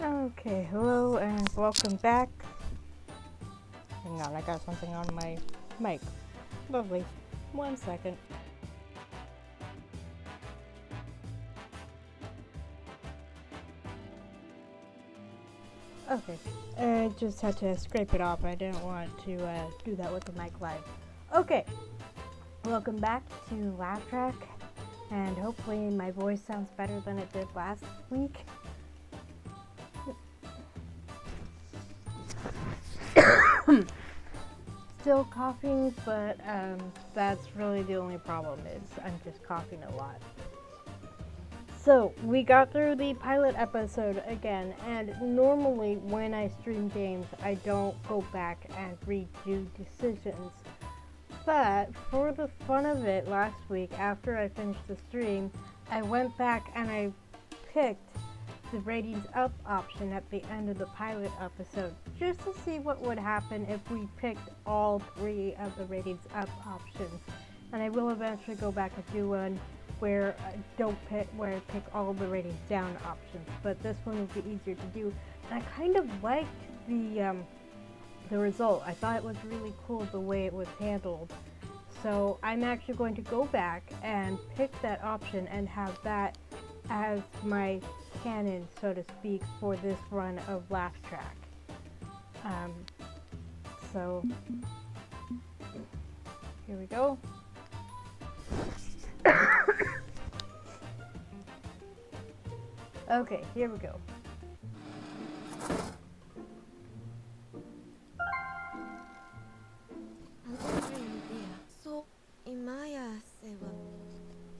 Okay, hello and welcome back. Hang on, I got something on my mic. Lovely. 1 second. Okay, I just had to scrape it off. I didn't want to do that with the mic live. Okay, welcome back to Laugh Track, and hopefully my voice sounds better than it did last week. Still coughing, but that's really the only problem is I'm just coughing a lot. So we got through the pilot episode again, and normally when I stream games I don't go back and redo decisions, but for the fun of it last week after I finished the stream I went back and I picked the ratings up option at the end of the pilot episode just to see what would happen if we picked all 3 of the ratings up options. And I will eventually go back and do one where I pick all the ratings down options, but this one would be easier to do. And I kind of liked the result. I thought it was really cool the way it was handled. So I'm actually going to go back and pick that option and have that as my canon, so to speak, for this run of Laugh Track. So here we go. Okay, here we go.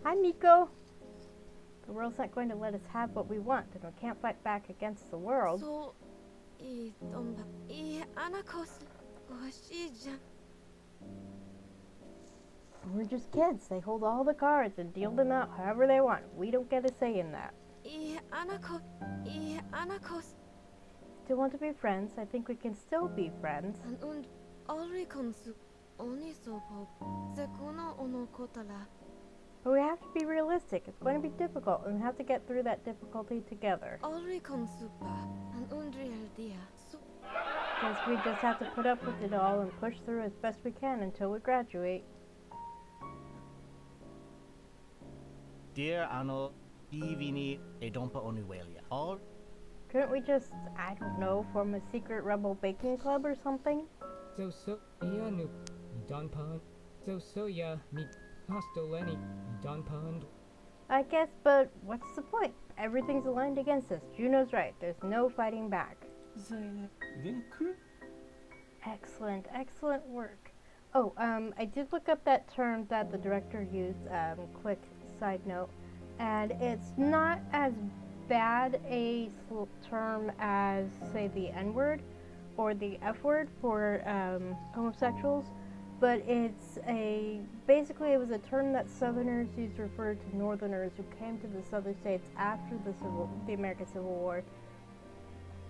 Hi, Miko. The world's not going to let us have what we want, and we can't fight back against the world. We're just kids. They hold all the cards and deal them out however they want. We don't get a say in that. Still want to be friends? I think we can still be friends. But we have to be realistic. It's going to be difficult, and we have to get through that difficulty together. Because we just have to put up with it all and push through as best we can until we graduate. Dear Ano, Bivini Edompa Onuelia. All Couldn't we just, I don't know, form a secret rebel baking club or something? Ianu Donpan. Ya mi Hostoleni Donpan. I guess, but what's the point? Everything's aligned against us. Juno's right. There's no fighting back. Excellent, excellent work. Oh, I did look up that term that the director used, quick side note, and it's not as bad a term as, say, the N-word or the F-word for homosexuals, but basically it was a term that Southerners used to refer to Northerners who came to the Southern states after the American Civil War,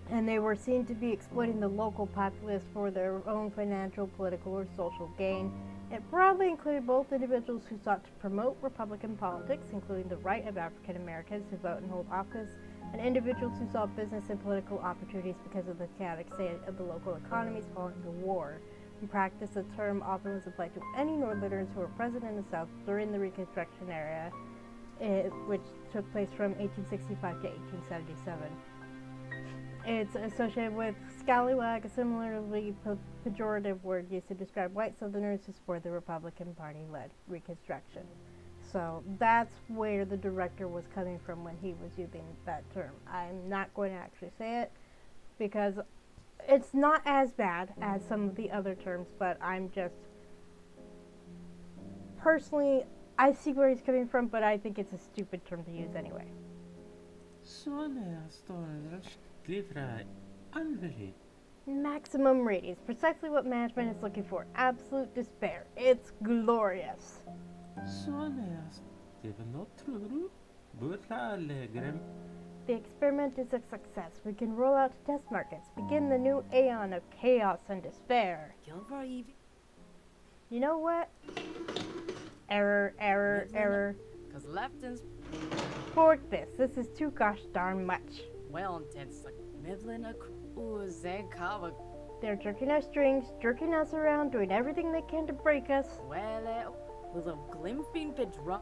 and they were seen to be exploiting the local populace for their own financial, political, or social gain. It broadly included both individuals who sought to promote Republican politics, including the right of African Americans to vote and hold office, and individuals who saw business and political opportunities because of the chaotic state of the local economies following the war. In practice, the term often was applied to any Northerners who were present in the South during the Reconstruction era, which took place from 1865 to 1877. It's associated with scallywag, a similarly pejorative word used to describe white Southerners who supported the Republican Party-led Reconstruction. So that's where the director was coming from when he was using that term. I'm not going to actually say it because it's not as bad as some of the other terms, but I'm just personally, I see where he's coming from, but I think it's a stupid term to use anyway. Maximum ratings, precisely what management is looking for. Absolute despair. It's glorious. The experiment is a success. We can roll out to test markets, begin the new aeon of chaos and despair. You know what? Error, error, error. Cause left and Fork this. This is too gosh darn much. well intense like Mivlin Uzekava. They're jerking our strings, jerking us around, doing everything they can to break us, Wele. Will of Glimping Bedra.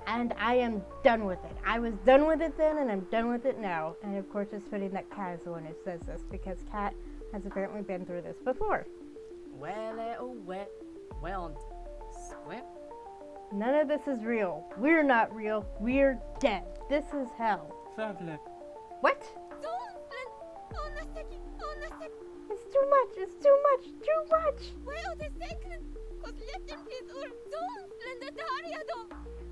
and I am done with it. I was done with it then, and I'm done with it now. And of course, it's fitting that Kat is the one who says this, because Kat has apparently been through this before. Wele. Well. Swim. None of this is real. We're not real. We're dead. This is hell. Fabulous. What? It's too much. It's too much. Too much.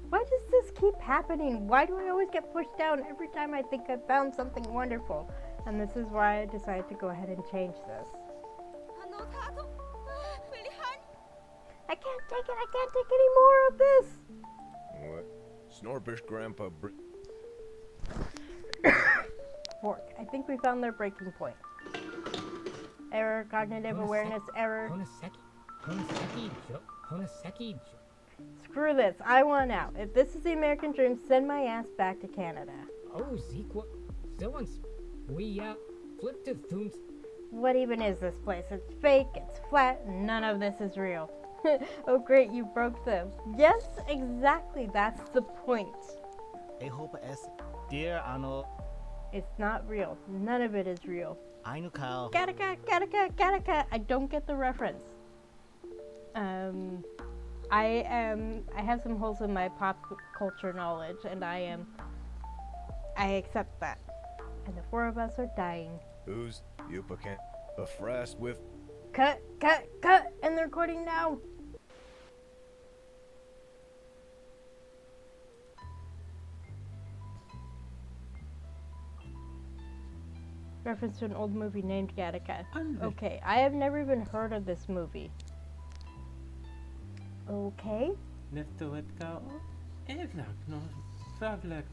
Why does this keep happening? Why do I always get pushed down every time I think I've found something wonderful? And this is why I decided to go ahead and change this. I can't take it. I can't take any more of this. What? Snorpish Grandpa Fork. I think we found their breaking point. Error, cognitive awareness error. Honaseki Jo. Screw this. I want out. If this is the American dream, send my ass back to Canada. Oh, Zequa. So once we flip to Thunes. What even is this place? It's fake, it's flat, none of this is real. Oh great, you broke them. Yes, exactly, that's the point. Ehopa S. Dear Ano, It's not real. None of it is real. Ainukal. Gattaca, Gattaca, Gattaca. I don't get the reference. I have some holes in my pop culture knowledge, and I accept that. And the four of us are dying. Who's Yupacan? A frast with Cut, and they're recording now. Reference to an old movie named Gattaca. Okay, I have never even heard of this movie. Okay. Neftowetka. Evlak. No. Fabulous.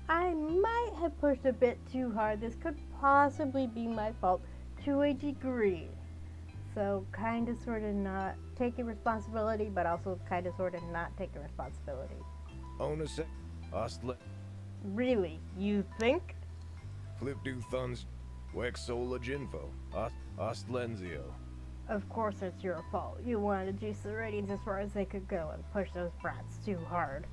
I might have pushed a bit too hard. This could possibly be my fault to a degree. So kind of sort of not taking responsibility, but also kind of sort of not taking responsibility. Onasek. Ostle. Really? You think? Flip do thuns. Wexola Jinfo. Ostlenzio. Of course it's your fault. You wanted to juice the ratings as far as they could go and push those brats too hard.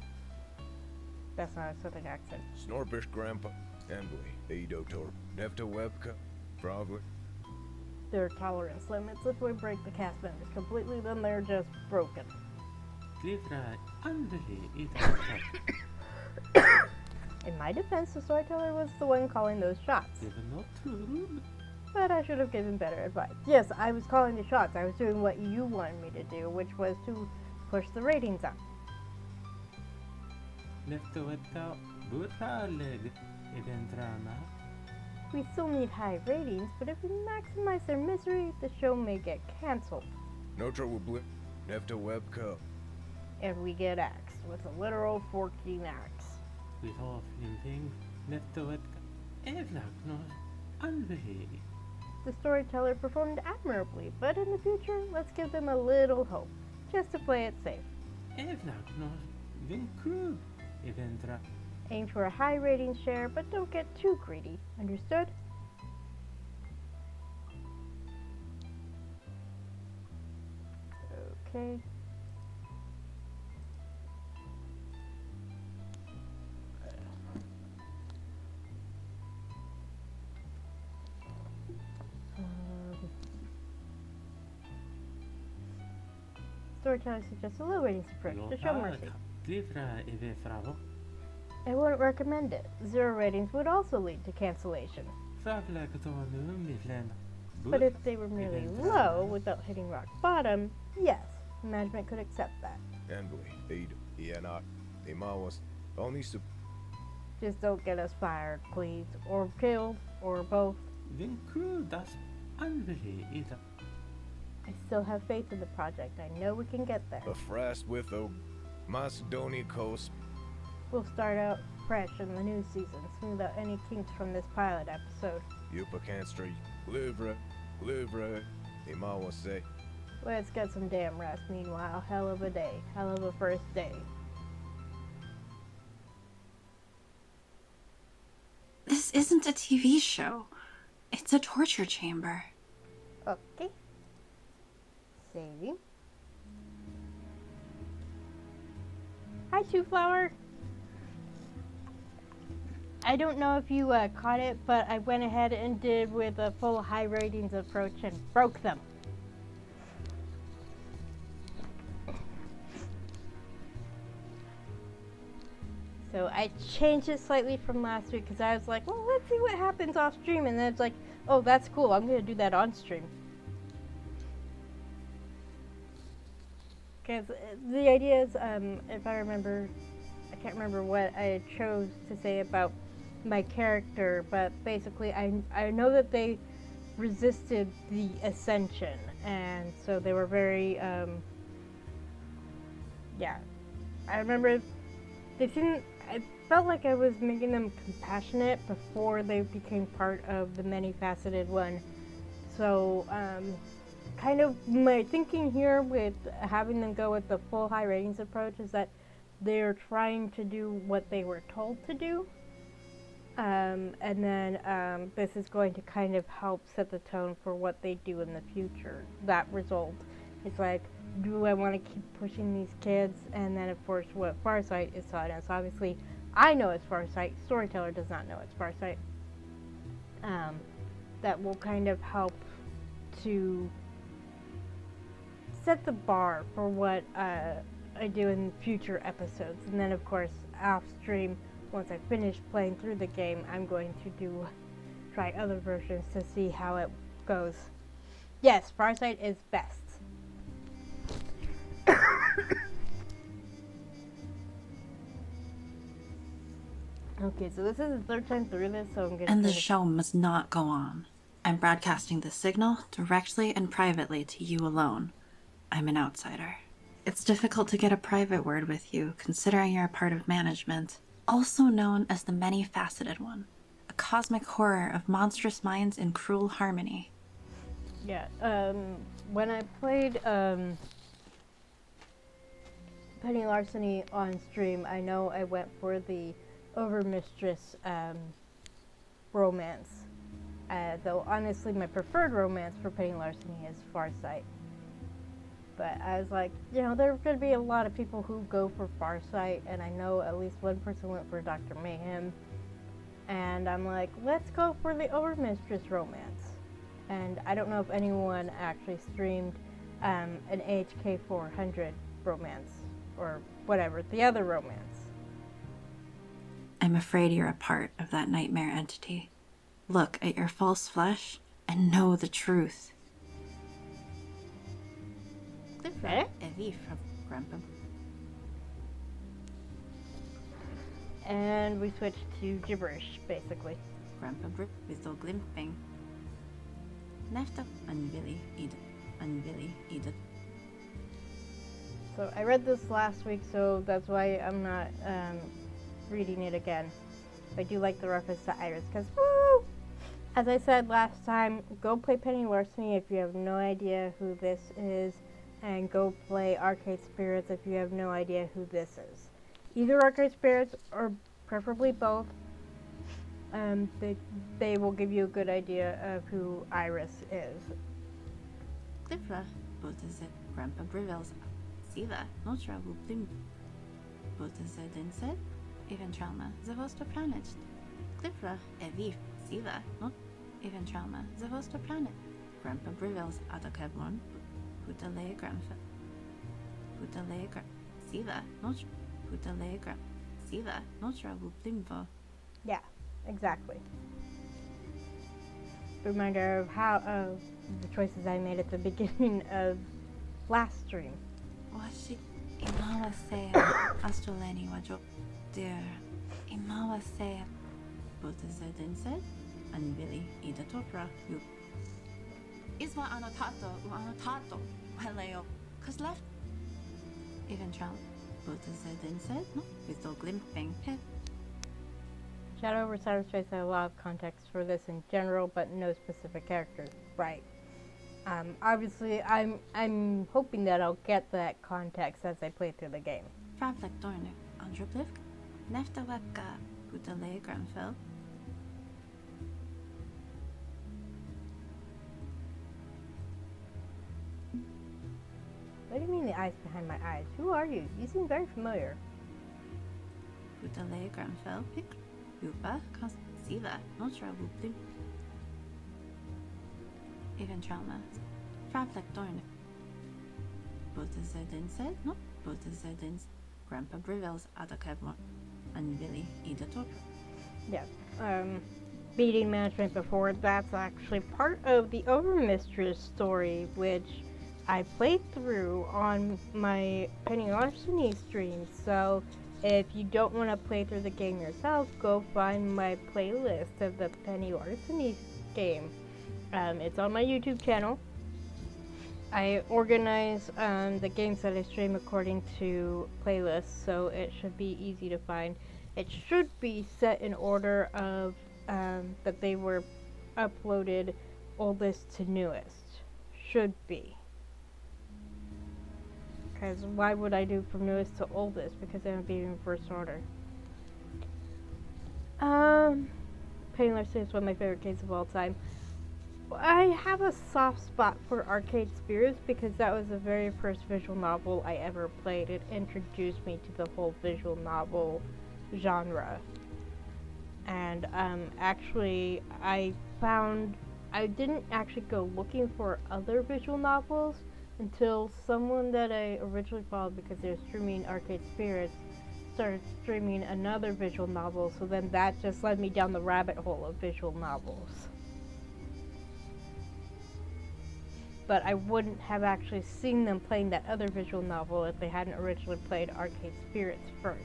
That's not a southern accent. Snorpish Grandpa. Embly. Eidotor. Nefta Webka. Froglet. There are tolerance limits. If we break the cast members completely, then they're just broken. Clifra. Andele. In my defense, the storyteller was the one calling those shots. Given not true. But I should have given better advice. Yes, I was calling the shots. I was doing what you wanted me to do, which was to push the ratings up. Neftowetka. Butaleg. Eventrana. We still need high ratings, but if we maximize their misery, the show may get cancelled. No trouble blip. Nefta Webka. And we get axed with a literal forking axe. With all flimping. Neftowetka. Evlak. No. Andele. The storyteller performed admirably, but in the future, let's give them a little hope, just to play it safe. Evlak. No. Vinkrug. Eventra. Aim for a high rating share, but don't get too greedy. Understood? Okay. Storyteller suggests a low ratings approach to show mercy. Clifra. Eve fravo. I wouldn't recommend it. 0 ratings would also lead to cancellation. Fabulous. Midland. But if they were merely low without hitting rock bottom, yes, management could accept that. Embly. Eid. Ianok. Imawas. Only sup. Just don't get us fired, please. Or killed, or both. Vinkrug. Das. Andele. I still have faith in the project. I know we can get there. A frast with O. Macedonia Coast. We'll start out fresh in the new season, smooth out any kinks from this pilot episode. Yupacan Street. Livra. Imawase. Let's get some damn rest. Meanwhile, hell of a day. Hell of a first day. This This isn't a TV show. It's a torture chamber. Okay. Saving. Hi, Two Flower. I don't know if you caught it, but I went ahead and did with a full high ratings approach and broke them. So I changed it slightly from last week because I was like, well, let's see what happens off stream. And then it's like, oh, that's cool. I'm going to do that on stream. Because the idea is, if I remember, I can't remember what I chose to say about my character, but basically I know that they resisted the ascension, and so they were very, yeah. I remember they seemed, I felt like I was making them compassionate before they became part of the many-faceted one. So, kind of my thinking here with having them go with the full high ratings approach is that they're trying to do what they were told to do. And then this is going to kind of help set the tone for what they do in the future. That result is like, do I want to keep pushing these kids? And then, of course, what Farsight is taught us. Obviously, I know it's Farsight. Storyteller does not know it's Farsight. That will kind of help to set the bar for what I do in future episodes. And then, of course, off stream, once I finish playing through the game, I'm going to try other versions to see how it goes. Yes, Farsight is best. Okay, so this is the third time through this, so I'm gonna. And the show must not go on. I'm broadcasting the signal directly and privately to you alone. I'm an outsider. It's difficult to get a private word with you, considering you're a part of management, also known as the Many-Faceted One, a cosmic horror of monstrous minds in cruel harmony. Yeah, when I played Penny Larceny on stream, I know I went for the Overmistress romance. Though honestly, my preferred romance for Penny Larceny is Farsight. But I was like, you know, there are going to be a lot of people who go for Farsight, and I know at least one person went for Dr. Mayhem. And I'm like, let's go for the Overmistress romance. And I don't know if anyone actually streamed an AHK 400 romance, or whatever, the other romance. I'm afraid you're a part of that nightmare entity. Look at your false flesh and know the truth. Eh? And we switched to gibberish, basically. So I read this last week, so that's why I'm not reading it again. I do like the reference to Iris, because woo! As I said last time, go play Penny Larceny if you have no idea who this is, and go play Arcade Spirits if you have no idea who this is. Either Arcade Spirits, or preferably both, they will give you a good idea of who Iris is. Cliffra, Botas Grandpa Brivels, Siva, Notra Wuplim, Botas Dinset, Even Trauma, Zavosto Planet, Cliffra, Evif, Siva, Not Even Trauma, Zavosto Planet, Grandpa Brivels, Adakevlon, Putale Grandfa, Putale Siva, Not Putale Siva, Notra Wuplimvo. Yeah, exactly. Reminder of how the choices I made at the beginning of last stream. Washi Imawa Sea Astroleni Wajo Dear Imawa Sea Botazedin said and Billy Ida Topra you Isma Anotato Anotato Heleo cause left even Trump Botazedin said no with the glimping head. Shadow over Cyberspace had a lot of context for this in general, but no specific characters. Right. Obviously, I'm hoping that I'll get that context as I play through the game. Fravlek Dornik, Androplivk, Nefta Webka, Putale Granfell, What do you mean the eyes behind my eyes? Who are you? You seem very familiar. Putale Granfell Pick Upa Cos Siva Notra Wuplu Even Trauma Fraplek Dorn Botazedinse no Botazedins Grandpa Brivels Adakevmor and Billy Ida Top. Yeah. Beating management before, that's actually part of the Overmistress story, which I played through on my Penny Larceny stream. So if you don't want to play through the game yourself, go find my playlist of the Penny Larceny game. It's on my YouTube channel. I organize the games that I stream according to playlists, so it should be easy to find. It should be set in order of that they were uploaded oldest to newest. Should be. Because why would I do from newest to oldest? Because they would be in reverse order. Penny Larceny is one of my favorite games of all time. I have a soft spot for Arcade Spirits because that was the very first visual novel I ever played. It introduced me to the whole visual novel genre. And actually, I didn't actually go looking for other visual novels until someone that I originally followed because they were streaming Arcade Spirits started streaming another visual novel, so then that just led me down the rabbit hole of visual novels. But I wouldn't have actually seen them playing that other visual novel if they hadn't originally played Arcade Spirits first.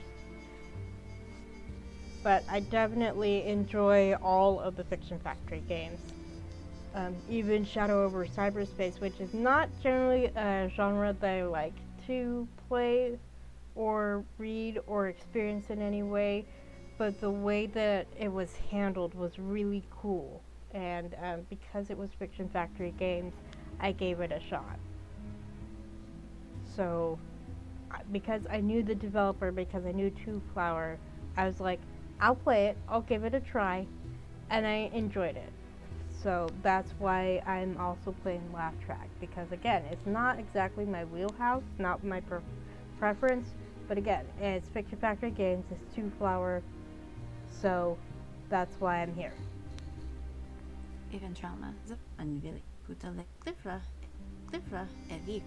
But I definitely enjoy all of the Fiction Factory games. Even Shadow over Cyberspace, which is not generally a genre that I like to play or read or experience in any way, but the way that it was handled was really cool. And because it was Fiction Factory games, I gave it a shot. So, because I knew the developer, because I knew Two Flower, I was like, I'll play it, I'll give it a try, and I enjoyed it. So that's why I'm also playing Laugh Track, because again, it's not exactly my wheelhouse, not my preference, but again, it's Fiction Factory games, it's Two Flower, so that's why I'm here. Even Trauma and Billy Putale Cliffra Evi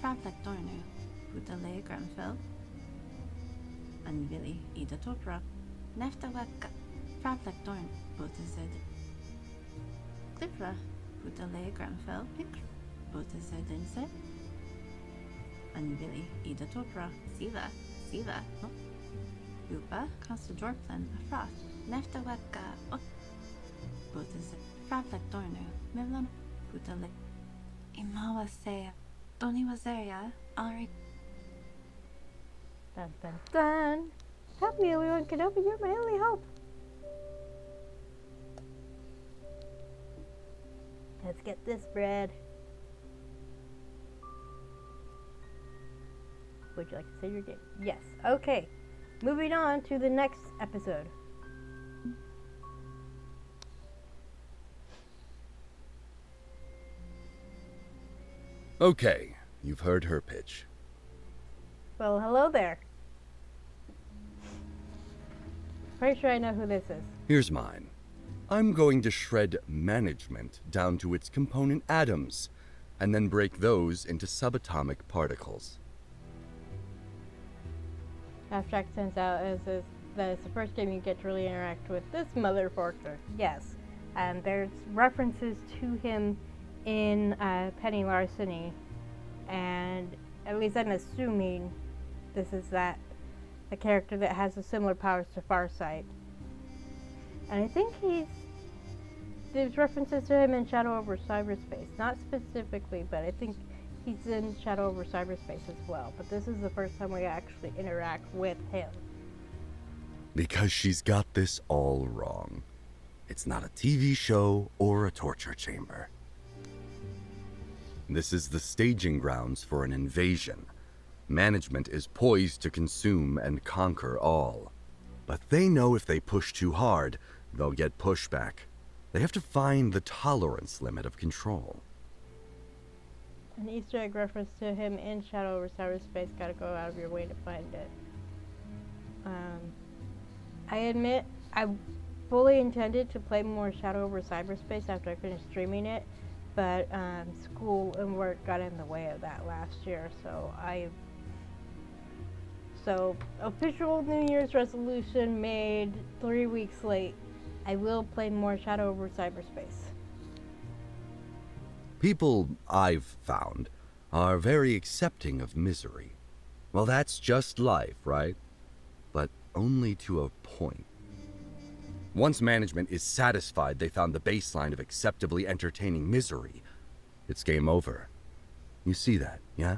Fraplek Dornu Putale Granfell and Billy Ida Topra Neftawaka Fraplek Dorn Botazed Cliffra Putale Granfell Pick Botazedinse and Billy Ida Topra Siva no Upa Costa Dorplan Afroth Neftawaka Botazed Fraplek Dornu Mivlan Putale Imawa Sea Doni Wazeria Alri Dun dun dun! Help me, Obi-Wan Kenobi, you're my only hope! Let's get this bread. Would you like to save your game? Yes. Okay. Moving on to the next episode. Okay, you've heard her pitch. Well, hello there. Pretty sure I know who this is. Here's mine. I'm going to shred management down to its component atoms, and then break those into subatomic particles. Abstract turns out that it's the first game you get to really interact with this motherfucker. Yes. And there's references to him in Penny Larceny, and at least I'm assuming this is the character that has the similar powers to Farsight. And I think there's references to him in Shadow over Cyberspace. Not specifically, but I think he's in Shadow over Cyberspace as well. But this is the first time we actually interact with him. Because she's got this all wrong. It's not a TV show or a torture chamber. This is the staging grounds for an invasion. Management is poised to consume and conquer all. But they know if they push too hard, they'll get pushback. They have to find the tolerance limit of control. An Easter egg reference to him in Shadow over Cyberspace. Gotta go out of your way to find it. I admit, I fully intended to play more Shadow over Cyberspace after I finished streaming it, but school and work got in the way of that last year, so official New Year's resolution made 3 weeks late. I will play more Shadow over Cyberspace. People, I've found, are very accepting of misery. Well, that's just life, right? But only to a point. Once management is satisfied they found the baseline of acceptably entertaining misery, it's game over. You see that, yeah?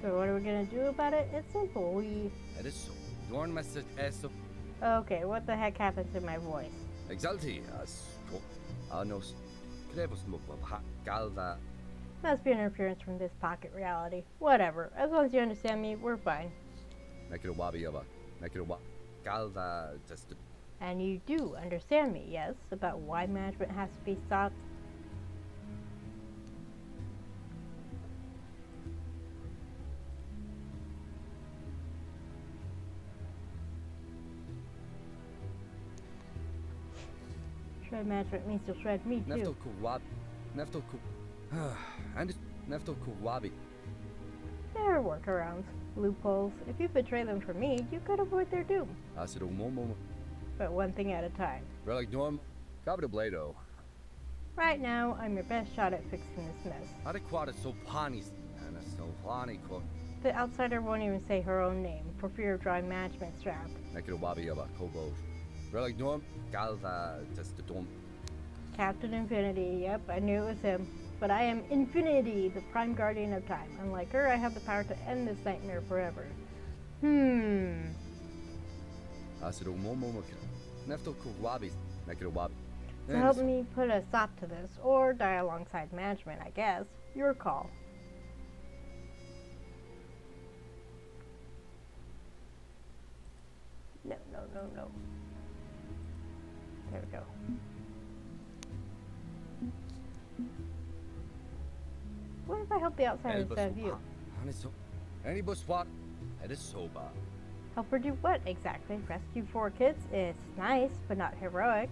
So what are we gonna do about it? It's simple. Okay, what the heck happened to my voice? Must be interference from this pocket reality. Whatever. As long as you understand me, we're fine. And you do understand me, yes, about why management has to be stopped. Shred management means you'll shred me too. There are workarounds, loopholes. If you betray them for me, you could avoid their doom. But one thing at a time. Right now, I'm your best shot at fixing this mess. The outsider won't even say her own name, for fear of drawing management's trap. Captain Infinity, yep, I knew it was him. But I am Infinity, the prime guardian of time. Unlike her, I have the power to end this nightmare forever. So help me put a stop to this, or die alongside management, I guess. Your call. No. There we go. What if I help the outsider instead of you? Help her do what exactly? Rescue 4 kids? It's nice, but not heroic.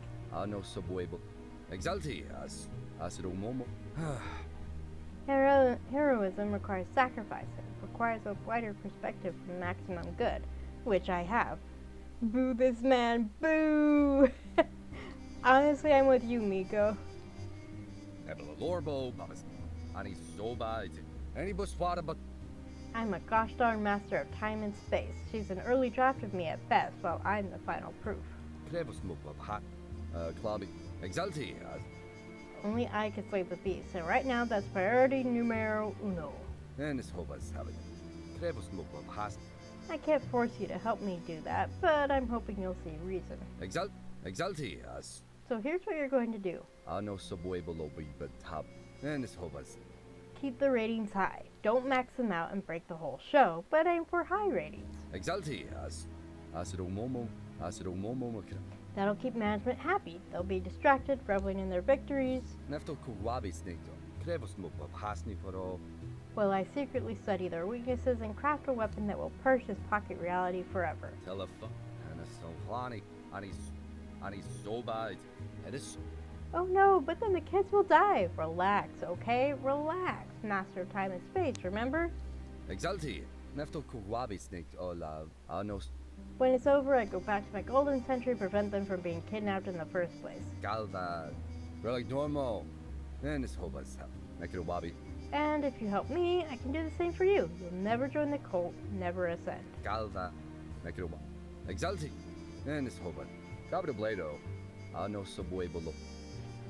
Heroism requires sacrifice. It requires a wider perspective for maximum good, which I have. Boo this man, boo! Honestly, I'm with you, Miko. I'm a gosh darn master of time and space. She's an early draft of me at best, while I'm the final proof. Only I can slay the beast, and right now that's priority numero uno. I can't force you to help me do that, but I'm hoping you'll see reason. So here's what you're going to do. Keep the ratings high. Don't max them out and break the whole show, but aim for high ratings. That'll keep management happy. They'll be distracted, reveling in their victories. Well, I secretly study their weaknesses and craft a weapon that will purge this pocket reality forever. Oh no, but then the kids will die. Relax, okay? Relax. Master of time and space, remember? When it's over, I go back to my golden century, prevent them from being kidnapped in the first place. And if you help me, I can do the same for you. You'll never join the cult, never ascend.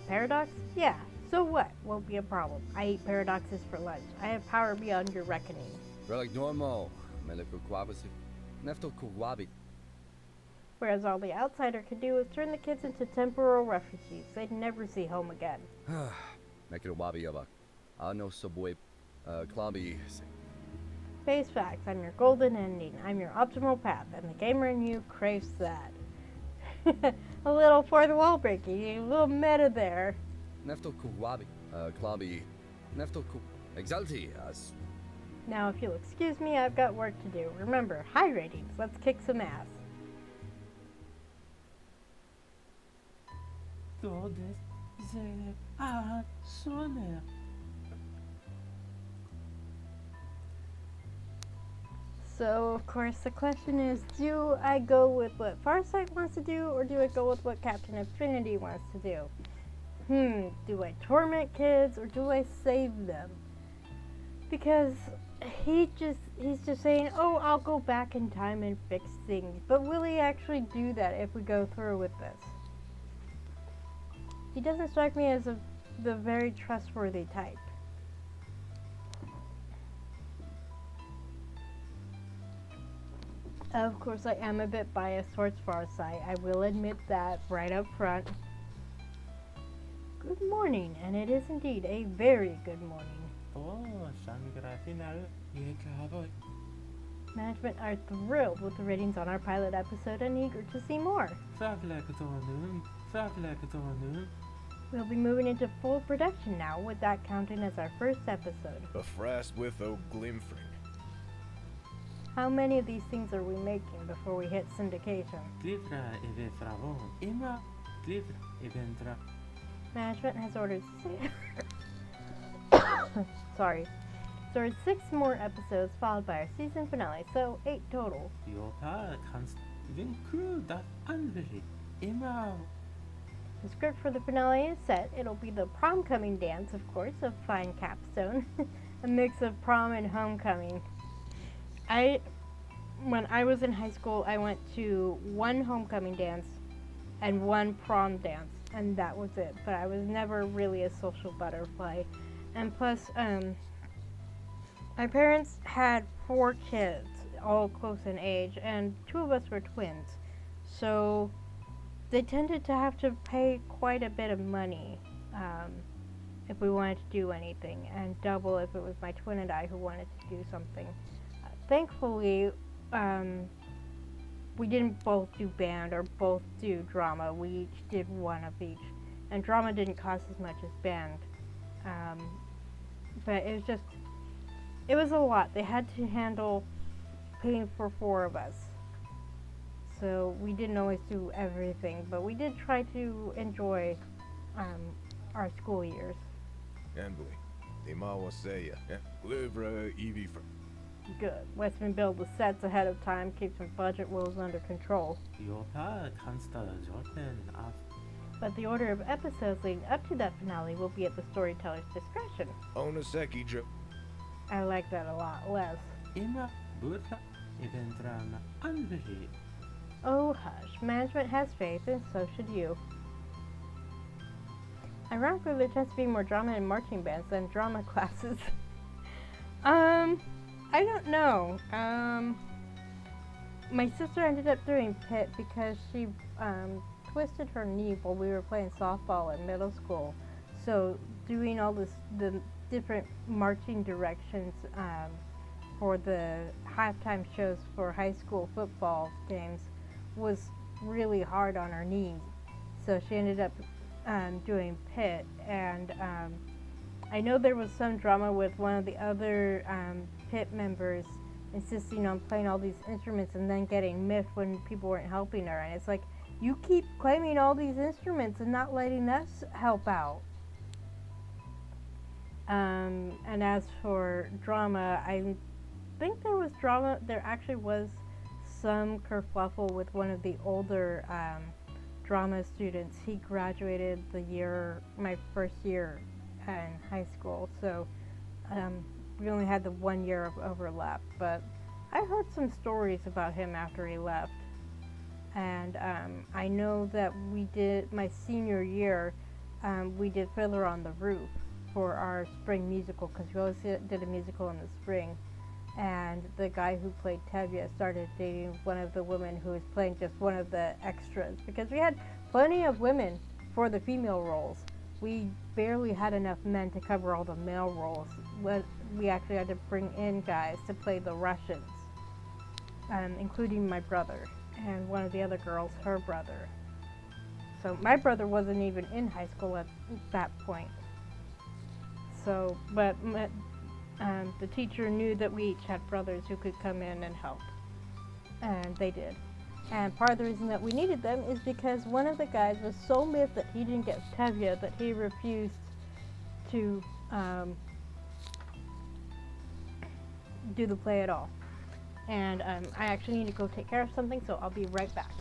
Paradox? Yeah. So what? Won't be a problem. I eat paradoxes for lunch. I have power beyond your reckoning. Whereas all the outsider could do is turn the kids into temporal refugees. They'd never see home again. Face facts. I'm your golden ending. I'm your optimal path, and the gamer in you craves that. a little fourth wall breaking, a little meta there. Nefto kuwabi, klabi, nefto ku, exalti, as. Now, if you'll excuse me, I've got work to do. Remember, high ratings. Let's kick some ass. どうですぜあそうね So, of course, the question is, do I go with what Farsight wants to do, or do I go with what Captain Affinity wants to do? Do I torment kids, or do I save them? Because he's just saying, oh, I'll go back in time and fix things. But will he actually do that if we go through with this? He doesn't strike me as the very trustworthy type. Of course, I am a bit biased towards Farsight. I will admit that right up front. Good morning, and it is indeed a very good morning. โอ้ฉันกระที่นั่นเยครับ Management are thrilled with the ratings on our pilot episode and eager to see more. ฝากแลกตัวหนึ่งฝากแลกตัวหนึ่ง We'll be moving into full production now, with that counting as our first episode. A Frast with O'Glimfring. How many of these things are we making before we hit syndication? กลิฟราเอเวฟราโวเอ็มากลิฟเอเวนตรา Management has ordered Sorry. So there's 6 more episodes followed by our season finale, so 8 total. โยพาคันส์เวนครูดัตอันเวรีเอ็มาก The script for the finale is set. It'll be the prom-coming dance, of course, a fine capstone. A mix of prom and homecoming. When I was in high school, I went to 1 homecoming dance and 1 prom dance, and that was it. But I was never really a social butterfly. And plus, my parents had 4 kids, all close in age, and 2 of us were twins. So they tended to have to pay quite a bit of money if we wanted to do anything, and double if it was my twin and I who wanted to do something. Thankfully, we didn't both do band or both do drama. We each did 1 of each, and drama didn't cost as much as band. But it was a lot. They had to handle paying for 4 of us. So we didn't always do everything, but we did try to enjoy our school years. Envoy. Timawa Seya. Livra Evie from. Good. Westman build the sets ahead of time, keeps some budget woes under control. โยพาคันส์เตอร์จอร์แดนอัพ But the order of episodes leading up to that finale will be at the storyteller's discretion. Onoseki Drip. I like that a lot less. เอ็มากบูราเอเวนตรานะอันเวรี Oh, hush. Management has faith, and so should you. Ironically, there tends to be more drama in marching bands than drama classes. I don't know. My sister ended up doing pit because she twisted her knee while we were playing softball in middle school. So doing all the different marching directions for the halftime shows for high school football games was really hard on her knee. So she ended up doing pit, and I know there was some drama with one of the other pit members insisting on playing all these instruments and then getting miffed when people weren't helping her. And it's like, you keep claiming all these instruments and not letting us help out. And as for drama, I think there was drama. There actually was some kerfluffle with one of the older drama students. He graduated my first year in high school, so we only had the 1 year of overlap. But I heard some stories about him after he left, and I know that we did my senior year. We did Fiddler on the Roof for our spring musical, because we always did a musical in the spring. And the guy who played Tevye started dating one of the women who was playing just one of the extras, because we had plenty of women for the female roles. We barely had enough men to cover all the male roles. We actually had to bring in guys to play the Russians, including my brother and one of the other girls, her brother. So my brother wasn't even in high school at that point. So, but the teacher knew that we each had brothers who could come in and help. And they did. And part of the reason that we needed them is because one of the guys was so miffed that he didn't get Tevye that he refused to do the play at all. And I actually need to go take care of something, so I'll be right back.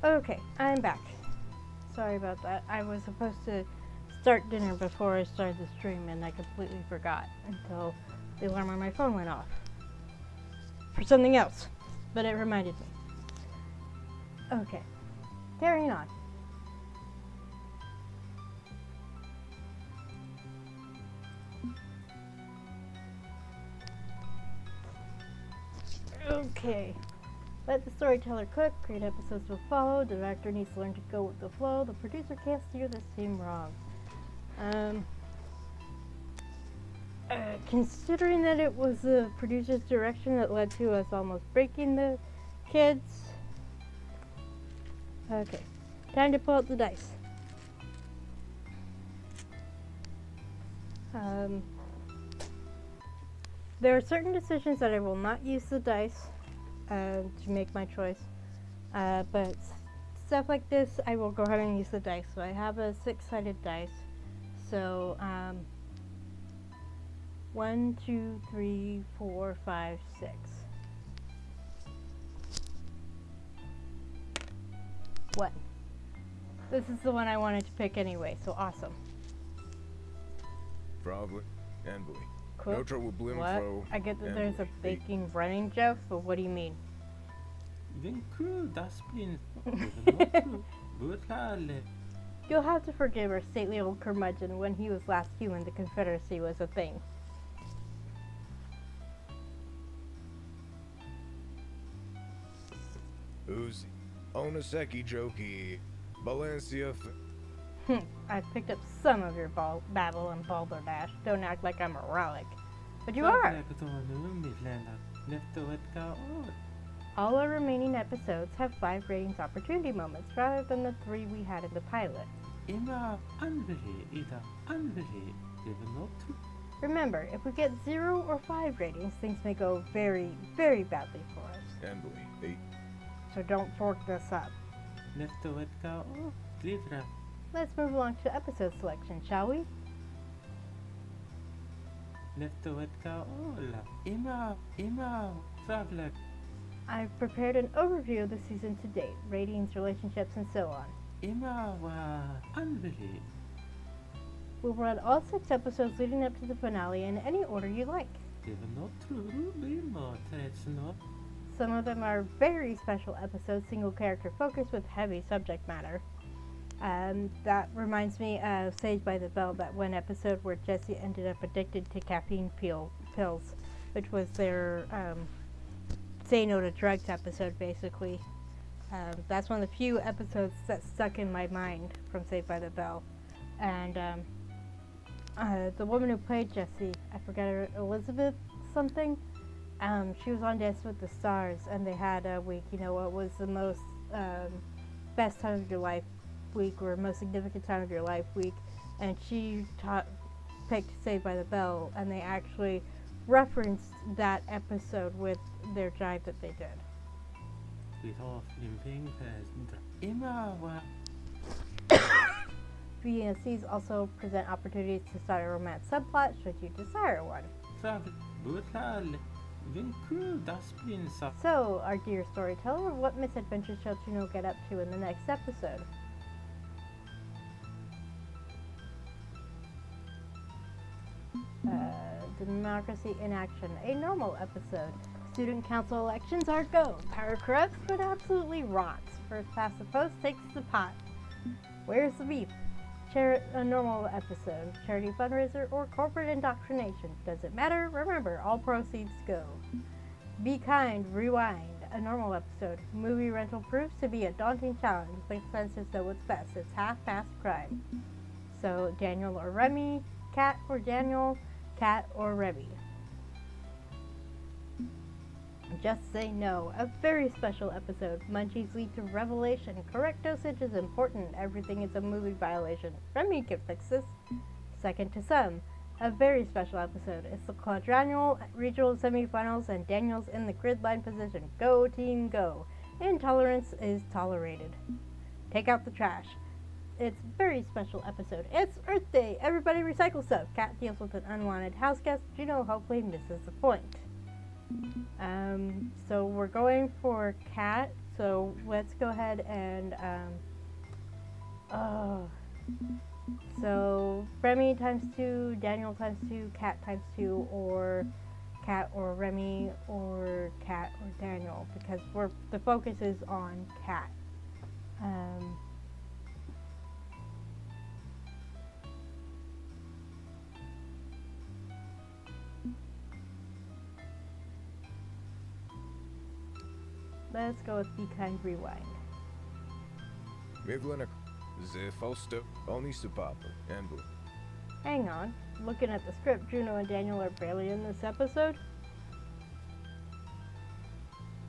Okay, I'm back. Sorry about that. I was supposed to start dinner before I started the stream and I completely forgot until the alarm on my phone went off. For something else, but it reminded me. Okay, carrying on. Okay. Let the storyteller cook. Great episodes will follow. The director needs to learn to go with the flow. The producer can't steer this team wrong. Considering that it was the producer's direction that led to us almost breaking the kids. Okay. Time to pull out the dice. There are certain decisions that I will not use the dice to make my choice, but stuff like this I will go ahead and use the dice. So I have a 6-sided dice. So 1, 2, 3, 4, 5, 6. What? This is the one I wanted to pick anyway, so awesome. Probably. Envoy. Cool. No trouble blim What? fro. I get that and there's a they- baking running joke, but what do you mean? Even crew das blir Butlale. You'll have to forgive our stately old curmudgeon. When he was last human, the Confederacy was a thing. Uzi. Onoseki Joki. Valencia. I've picked up some of your babble and balderdash. Don't act like I'm a relic. But you are! All our remaining episodes have 5 ratings opportunity moments rather than the 3 we had in the pilot. Remember, if we get 0 or 5 ratings, things may go very, very badly for us. Envoy. They. So don't fork this up. Let's move along to episode selection, shall we? I've prepared an overview of the season to date, ratings, relationships, and so on. We'll run all 6 episodes leading up to the finale in any order you like. Some of them are very special episodes, single character focus with heavy subject matter. That reminds me of Saved by the Bell, that one episode where Jesse ended up addicted to caffeine pills, which was their Say No to Drugs episode, basically. That's one of the few episodes that stuck in my mind from Saved by the Bell. And the woman who played Jessie, I forget her, Elizabeth something, she was on Dance with the Stars, and they had a week, what was the most best time of your life week, or most significant time of your life week, and she picked Saved by the Bell, and they actually referenced that episode with their jive that they did. VNCs also present opportunities to start a romance subplot should you desire one. So, our dear storyteller, what misadventures shall Juno get up to in the next episode? Democracy in Action, a normal episode. Student council elections are go. Power corrupts, but absolutely rots. First past the post takes the pot. Where's the beef? A normal episode. Charity fundraiser or corporate indoctrination. Doesn't matter. Remember, all proceeds go. Be kind. Rewind. A normal episode. Movie rental proves to be a daunting challenge, but censors know what's best. It's half-past crime. So, Daniel or Remy? Cat or Daniel? Cat or Remy? Just say no. A very special episode. Munchies lead to revelation. Correct dosage is important. Everything is a movie violation. Remy can fix this. Second to some. A very special episode. It's the quadrennial regional semifinals and Daniel's in the grid line position. Go team go. Intolerance is tolerated. Take out the trash. It's a very special episode. It's Earth Day. Everybody recycle stuff. Cat deals with an unwanted house guest. Juno hopefully misses the point. So we're going for Cat. So let's go ahead and so Remy times 2, Daniel times 2, Cat times 2, or Cat or Remy or Cat or Daniel, because the focus is on Cat. Let's go with Be Kind Rewind. Mivlina, ze Fausto, Oni Supapa, and Blue. Hang on. Looking at the script, Juno and Daniel are barely in this episode.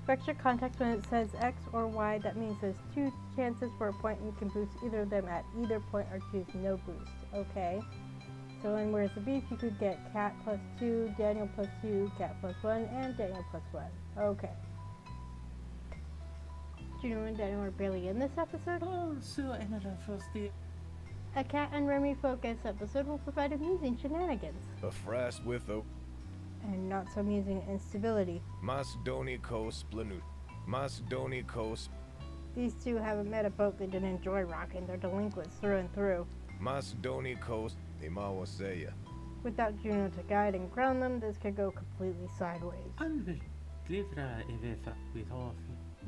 For extra context, when it says X or Y, that means there's 2 chances for a point and you can boost either of them at either point or choose no boost. Okay. So in Where's the Beef, you could get Cat plus 2, Daniel plus 2, Cat plus 1, and Daniel plus 1. Okay. Juno and Daniel are barely in this episode. Oh, so another first day. A Cat and Remy focus episode will provide amusing shenanigans A frast with a and not so amusing instability. Macedoni Coast Splanut. Macedoni Coast. These two haven't met a boat they didn't enjoy rocking. They're delinquents through and through. Macedoni Coast, Imawaseya. Without Juno to guide and ground them, this could go completely sideways. Anvil. Glivra evefa with off.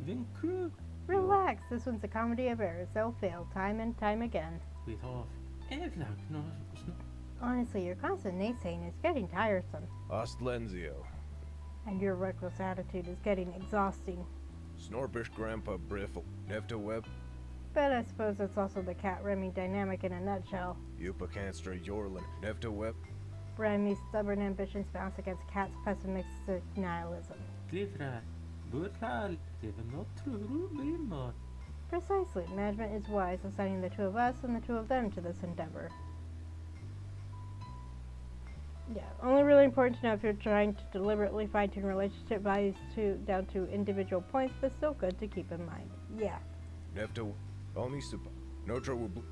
Vin crew. Relax, this one's a comedy of errors. They'll fail time and time again. With off. Evlak no. Honestly, your constant naysaying is getting tiresome, Ostlenzio. and your reckless attitude is getting exhausting. Snorpish Grandpa Briffle. Nefta Web. But I suppose that's also the Cat-Remy dynamic in a nutshell. Yupacanstra Yorlin. Nefta Web. Remy's stubborn ambitions bounce against Cat's pessimistic nihilism. Glivra. Burral. Even not true. Bimot. Precisely. Management is wise, assigning the 2 of us and the 2 of them to this endeavor. Yeah, only really important to know if you're trying to deliberately fine-tune relationship values down to individual points, but still good to keep in mind. Yeah. Nefta Oni Supa. Notra Wub.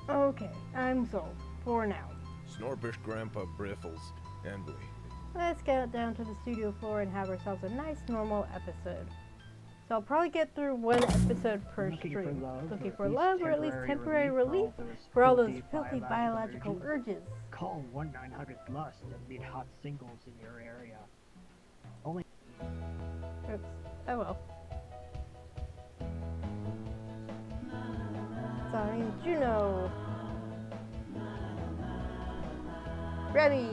Okay, I'm sold. For now. Snorpish Grandpa Briffles. And Blue. Let's get down to the studio floor and have ourselves a nice, normal episode. So I'll probably get through 1 episode per stream. Looking for love, or at least temporary relief for all those filthy biological urges. Call 1-900-LUST and meet hot singles in your area. Only. Oops. Oh well. Starring Juno. Remy.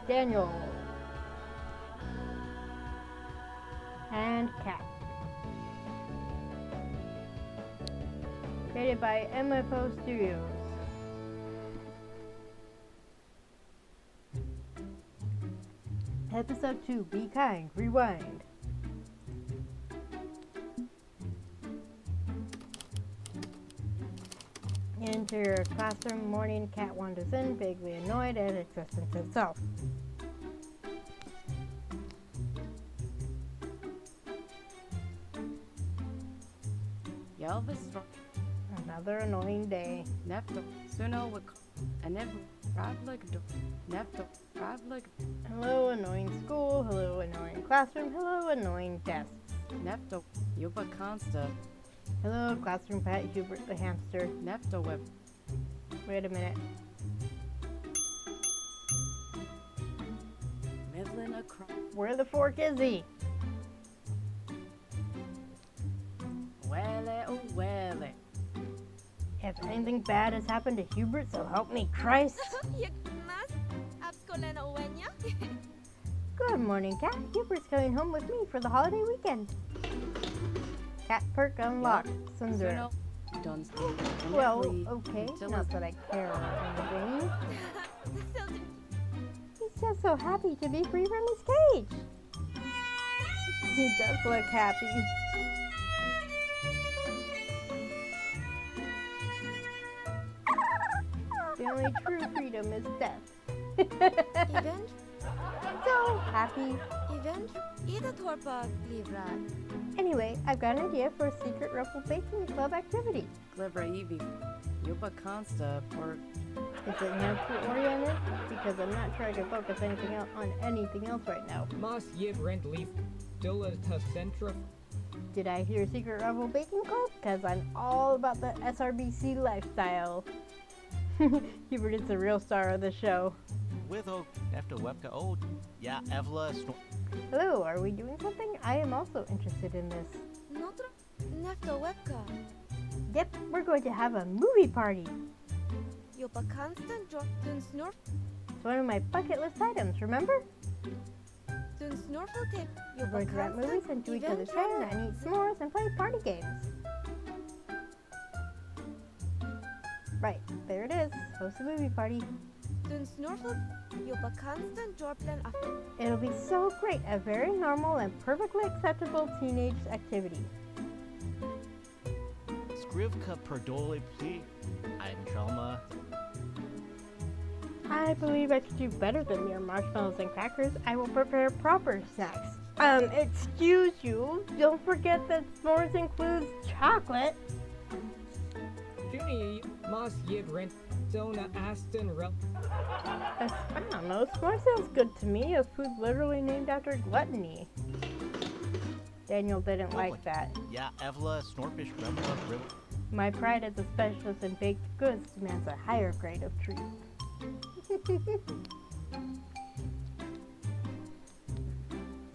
Daniel. And Cat. Created by MFO Studios. Episode 2, Be Kind, Rewind. Interior classroom, morning, Cat wanders in, vaguely annoyed at existence itself. Yelvis Another annoying day. Nefto. Suno Wik. And then Radlik. Nefto. Radlik. Hello, annoying school. Hello, annoying classroom. Hello, annoying desk. Nefto. Yupa Consta. Hello, classroom pet Hubert the hamster. Nefto Web. Wait a minute. Midland across. Where the fork is he? Welle, oh welle. If anything bad has happened to Hubert, so help me Christ. Good morning, Cat. Hubert's coming home with me for the holiday weekend. Cat perk unlocked. Sunder. Suno. Dunstan. Well, okay. Not that I care or anything. He's just so happy to be free from his cage. He does look happy. The only true freedom is death. Event? So happy. Event? Ida Torpa Livra. Anyway, I've got an idea for a secret Ruffle Baking Club activity. Glivra Evie. Yupa Consta, or Is it hamster oriented? Because I'm not sure I can focus anything else on anything else right now. Mas yib rent leaf. Dilla ta centra. Did I hear Secret Rebel Baking Club? Because I'm all about the SRBC lifestyle. Hubert is the real star of the show. Witho, after webka old. Yeah, Evla, Hello, are we doing something? I am also interested in this. Notre Nefto Webka. Yep, we're going to have a movie party. Yopa Constant Dun Snurf It's one of my bucket list items, remember? Dun Snorfel Tape. We're going to rent movies and do each other's hair and eat s'mores and play party games. Right, there it is. Host a movie party. Dun Snorfel Yopa Constant Jorplan after. It'll be so great, a very normal and perfectly acceptable teenage activity. Skrivka Perdole Pli. I'm Chalma. I believe I could do better than mere marshmallows and crackers. I will prepare proper snacks. Excuse you. Don't forget that s'mores includes chocolate. Junie Mas yib rent. Zona Aston Rel. I don't know. S'more sounds good to me. A food literally named after gluttony. Daniel didn't like that. Yeah, Evla, Snorpish, Gremla, Riv. My pride as a specialist in baked goods demands a higher grade of treat.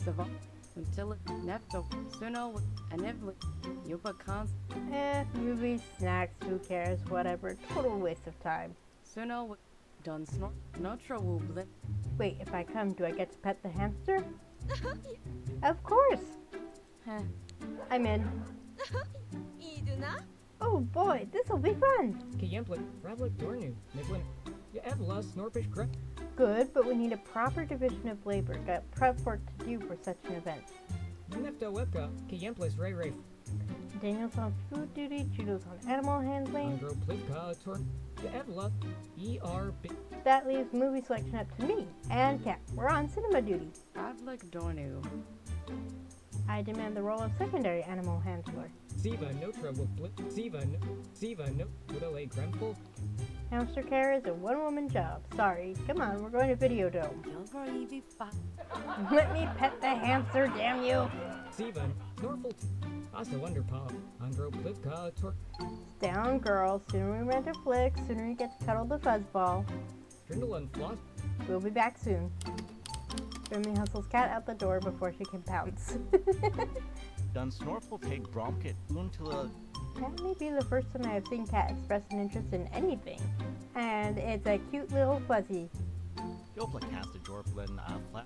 Sava, until Nefto, Suno, and Evli, Yupa Consta, Movies, snacks, who cares, whatever. Total waste of time. Suno, Dun Snor, Notre Wublit, Wait, if I come, do I get to pet the hamster? Of course! Heh, I'm in. Iduna? Oh boy, this'll be fun! Kiyemplet. Ravlik Dornu. Niblin. Ya Evla Snorpish Grep. Good, but we need a proper division of labor. Got prep work to do for such an event. Nefto Webka. Kiyemplis Ray Ray. Daniel's on food duty, Judo's on animal handling. Andro Plivka Tor. Ya Evla. ERB. That leaves movie selection up to me and Kat. We're on cinema duty. Radlik Dornu, I demand the role of secondary animal handler. Siva Notra will blip. Siva no. Woodale Grenful. Hamster care is a one-woman job. Sorry. Come on, we're going to Videodome. Gilbert Evie Fa, Let me pet the hamster, damn you! Siva. Snorful. Asa Wonderpaw. Andro Plivka Tor. Down, girl. Sooner we rent a flick, sooner you get to cuddle the fuzzball. Drindle and Floss. We'll be back soon. Remy hustles Kat out the door before she can pounce. Dun Snorful take Bromkit Untila. That may be the first time I have seen Kat express an interest in anything. And it's a cute little fuzzy. Yopla cast a Jorplin, flat.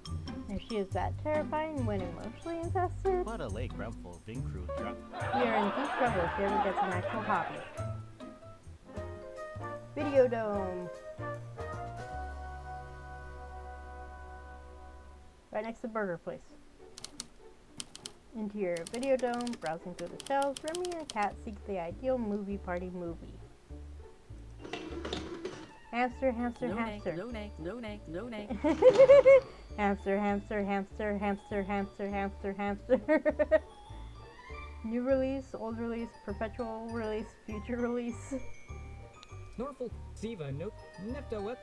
If she is that terrifying when emotionally invested, But a lake Gremful, Vincru, Drop. we are in deep trouble if she ever gets an actual hobby. Videodome! Right next to Burger Place. Interior Videodome, browsing through the shelves, Remy and Kat seek the ideal movie party movie. Hamster, hamster, hamster. Lune. Hamster, hamster, hamster, hamster, hamster, hamster, hamster. New release, old release, perpetual release, future release. Snorful. Siva no. Nefto Web.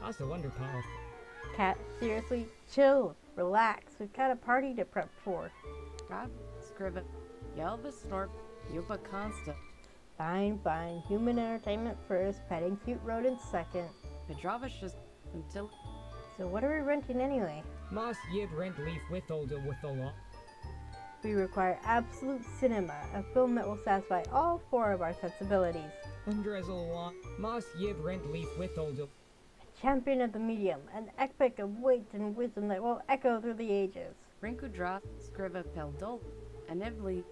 Asa Wonderpaw. Kat, seriously, chill, relax. We've got a party to prep for. Rab, Scrivet, Yelva Snorp, Yupa Consta, Fine, fine. Human entertainment first, petting cute rodents second. Pedravicious, until So what are we renting anyway? Mas yib rent leaf with older with the law. We require absolute cinema, a film that will satisfy all four of our sensibilities. Undrezel want. Mas yib rent leaf with older. Champion of the medium, an epic of weight and wisdom that will echo through the ages. Rinku Dra, Scriva Peldol, and Evli,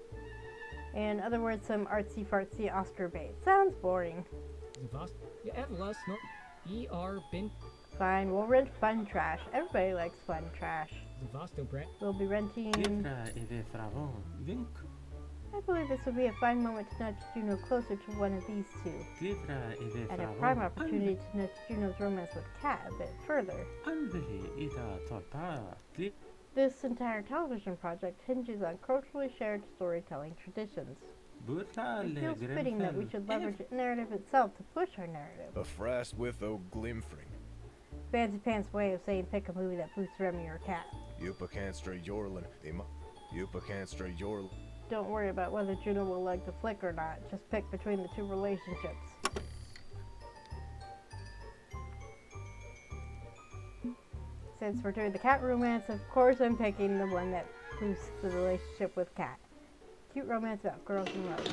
In other words, some artsy fartsy Oscar bait. Sounds boring. Zavast. Ya Evla Snort. ER bin. Fine, we'll rent fun trash. Everybody likes fun trash. Zavasto Brett. We'll be renting... Livra Eve Fravon, Vincru. I believe this will be a fine moment to nudge Juno closer to one of these two. Livra Eve And a Fravon. prime opportunity to nudge Juno's romance with Kat a bit further. Anveli Ida Torpa. This entire television project hinges on culturally shared storytelling traditions. Burra It le feels fitting that we Grenfell. should leverage narrative itself to push our narrative. A frast with o glimfring. Fancy pants way of saying pick a movie that boosts Remy or Cat. Yupacanstra Yorlin. Yupacanstra Yorlin. Don't worry about whether Juno will like the flick or not. Just pick between the two relationships. Since we're doing the cat romance, of course I'm picking the one that boosts the relationship with Cat. Cute romance about girls in love.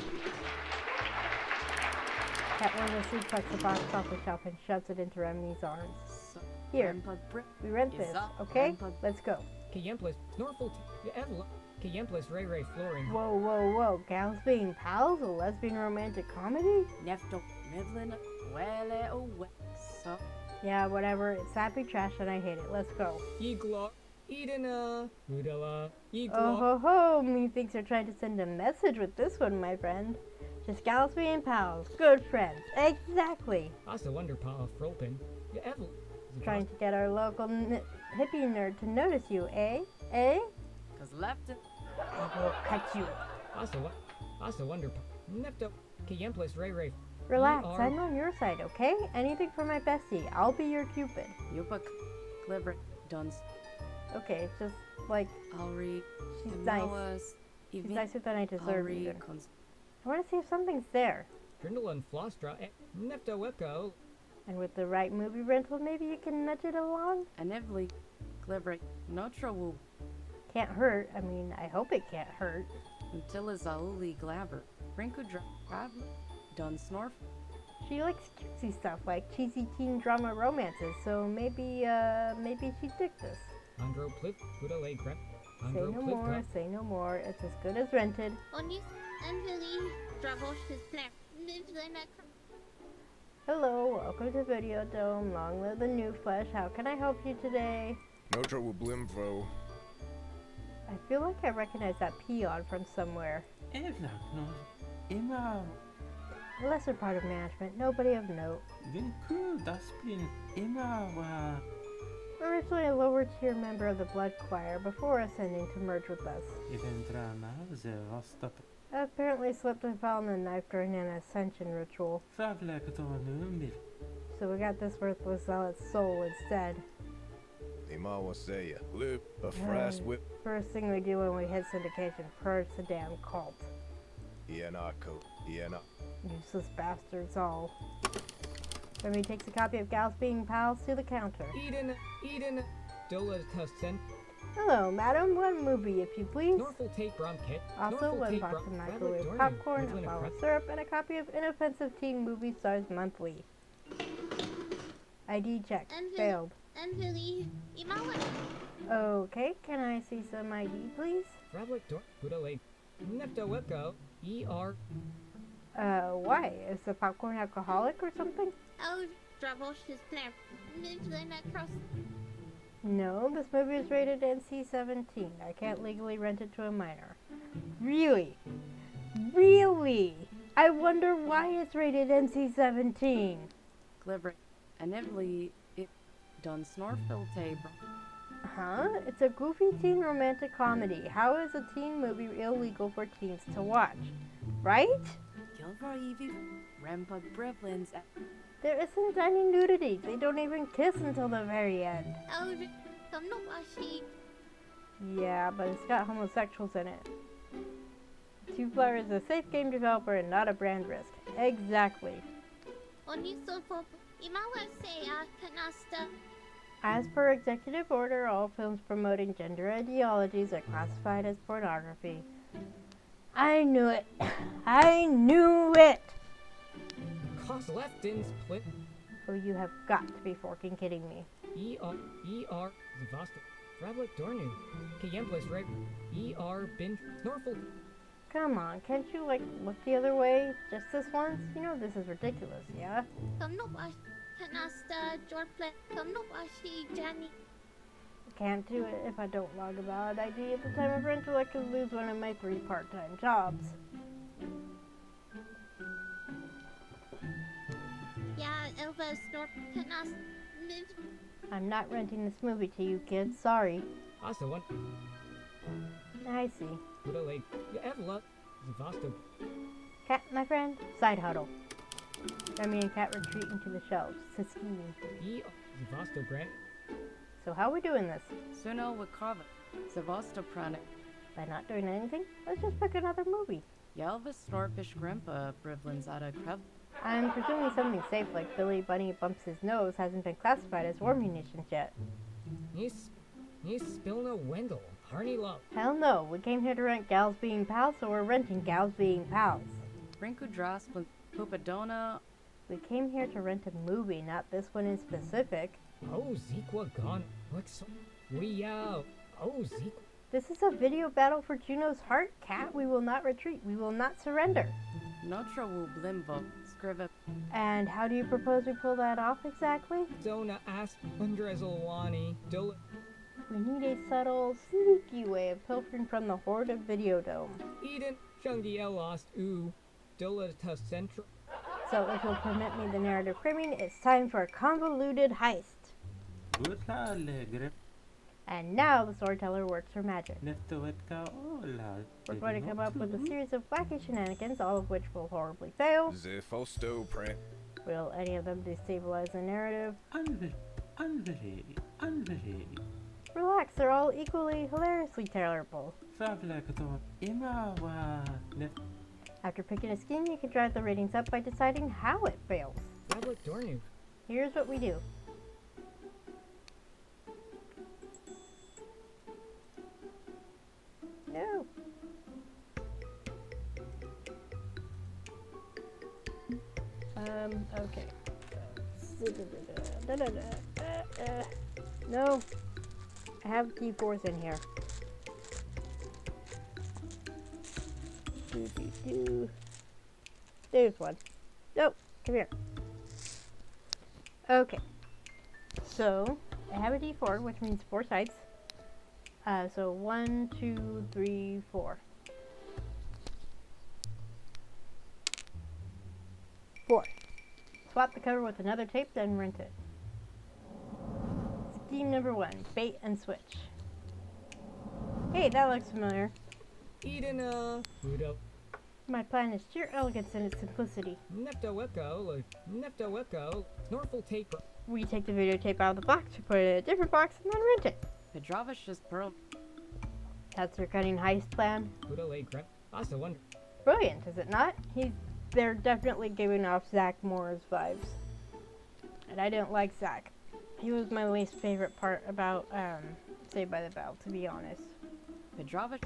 Cat wears a suplex the box off the shelf and shoves it into Remy's arms. So, Here, Grandpa Bri- we rent is this, up, okay? Grandpa- Let's go. Kayemplis, Snorful, Evla, Kayemplis, Ray Ray Flooring. Whoa, whoa, whoa. Gals being pals? A lesbian romantic comedy? Nefto Midland, Wele, oh, so, Yeah, whatever. It's sappy trash and I hate it. Let's go. Igla, Edena, Rudala, Igla. Oh ho ho! Methinks you're trying to send a message with this one, my friend. Just gals being pals. Good friends. Exactly. Also wonder Pa Frolpin. Ja, Evla. Trying to get our local hippie nerd to notice you, eh? Eh? cause left it, I will cut you. Also wonder Pa. Nepto, Kayemplis, Ray Ray. Relax, are- I'm on your side, okay? Anything for my bestie. I'll be your Cupid. Yupa Cliver, Duns, Okay, it's just like Alri, she's nice. She's nicer than I deserve Alri, even. I want to see if something's there. Grindel and Flostra, Nepto Echo. And with the right movie rental, maybe you can nudge it along? and Evely, Cliver, no trouble, Can't hurt. I mean, I hope it can't hurt. until is Auli Glabber, Rinku Drive, Dun Snorf, She likes cutesy stuff like cheesy teen drama romances, so maybe she'd dig this. Andro Plip, Budale Grep. Say no more, say no more. It's as good as rented. Oni and really Dravosh his plan. Hello, welcome to Video Dome. Long live the new flesh. How can I help you today? No trouble Blimfro. I feel like I recognize that peon from somewhere. Evla, no. Emma, A lesser part of management, nobody of note. Vinku, Daspin, Emma, wa. Originally a lower tier member of the Blood Choir before ascending to merge with us. Eventrana, ze Vostap. Apparently slipped and fell on the knife during an ascension ritual. Favlek to numil. So we got this worthless zealot's soul instead. Imawa Saya. Lip. A frast with First thing we do when we hit syndication, purge the damn cult. Ianako. Iana. Useless bastards all. Remy takes a copy of Gals Being Pals to the counter. Eden, Dola Tusten. Hello, madam. One movie, if you please. Norfolk Take Brom Kit. Also, one box of microwave popcorn, a bottle of syrup, and a copy of Inoffensive Teen Movie Stars Monthly. ID check. Failed. And really Imawa. Okay, can I see some ID, please? Rablik Dor, Budale. Nepto Echo. ER. Why? Is the popcorn alcoholic or something? Oh, Dravosh his plan. Cross. No, this movie is rated NC-17. I can't legally rent it to a minor. Really? Really? I wonder why it's rated NC-17. Cliver, and Evely, it Dun Snorfil Tabor, Huh? It's a goofy teen romantic comedy. How is a teen movie illegal for teens to watch? Right? Gilvar Evie, Rampart Brevlins, There isn't any nudity. They don't even kiss until the very end. Oh, come no washi. Yeah, but it's got homosexuals in it. Two-Flower is a safe game developer and not a brand risk. Exactly. Oni sopo. Imawa Saya Kanasta. As per executive order, all films promoting gender ideologies are classified as pornography. I knew it. I knew it! Cost left in split. Oh, you have got to be forking kidding me. ER. Zavasta. Rablik Dornu. Kayemplis Ray. ER. Bin. Norfolk. Come on, can't you, look the other way? Just this once? You know this is ridiculous, yeah? Come no washi. Kanasta Jorple. Come no washi Jani. I can't do it if I don't log a valid ID at the time of rental. I could lose one of my 3 part-time jobs. Yeah, Elva Snorp Kanasta. I'm not renting this movie to you kids, sorry. Also one. I see. Budale. Evla. Zavasto. Cat, my friend, side huddle. Remy and Cat retreat into the shelves to scheme. E. Zavasto Grant. So how are we doing this? Suno Wakava. Savosta Prana. By not doing anything? Let's just pick another movie. Yelva Snorpish Grimpa Brivlins Ada Kreb. I'm presuming something safe like Billy Bunny bumps his nose hasn't been classified as war munitions yet. He's Spilna Wendell. Harney Love. Hell no, we came here to rent Gals Being Pals, so we're renting Gals Being Pals. Rinku Drasplin Pupadona. We came here to rent a movie, not this one in specific. Oh, Zequa gone. Looks. Oh, Zequa. This is a video battle for Juno's heart, Cat. We will not retreat. We will not surrender. Notra Wu Blimbo. Scriva. And how do you propose we pull that off exactly? Dona asked Andrezolwani. Dola. We need a subtle, sneaky way of pilfering from the horde of Videodome. Eden. Shungi Lost. Ooh. Dola ta Central. So if you'll permit me the narrative framing, it's time for a convoluted heist. Gutla Allegre. And now the storyteller works her magic. Neftoetka Ola. We're going to come up with a series of wacky shenanigans, all of which will horribly fail. The Fausto Print. Will any of them destabilize the narrative? Unveri. Relax, they're all equally hilariously terrible. Favlektor. Imawa. After picking a scheme, you can drive the ratings up by deciding how it fails. Tablet Dornu. Here's what we do. No. Okay. No. I have D4s in here. There's one. Nope. Come here. Okay. So, I have a D4, which means 4 sides. So 1, 2, 3, 4. 4. Swap the cover with another tape, then rent it. Scheme number 1, bait and switch. Hey, that looks familiar. Eden, Udo. My plan is sheer elegance in its simplicity. Neptoweko, Snorful Taper. We take the videotape out of the box, we put it in a different box, and then rent it. Pedravish just Pearl. That's your cunning heist plan? Udo Grant. Also wonder. Brilliant, is it not? They're definitely giving off Zach Moore's vibes. And I didn't like Zach. He was my least favorite part about Saved by the Bell, to be honest. Pedravish.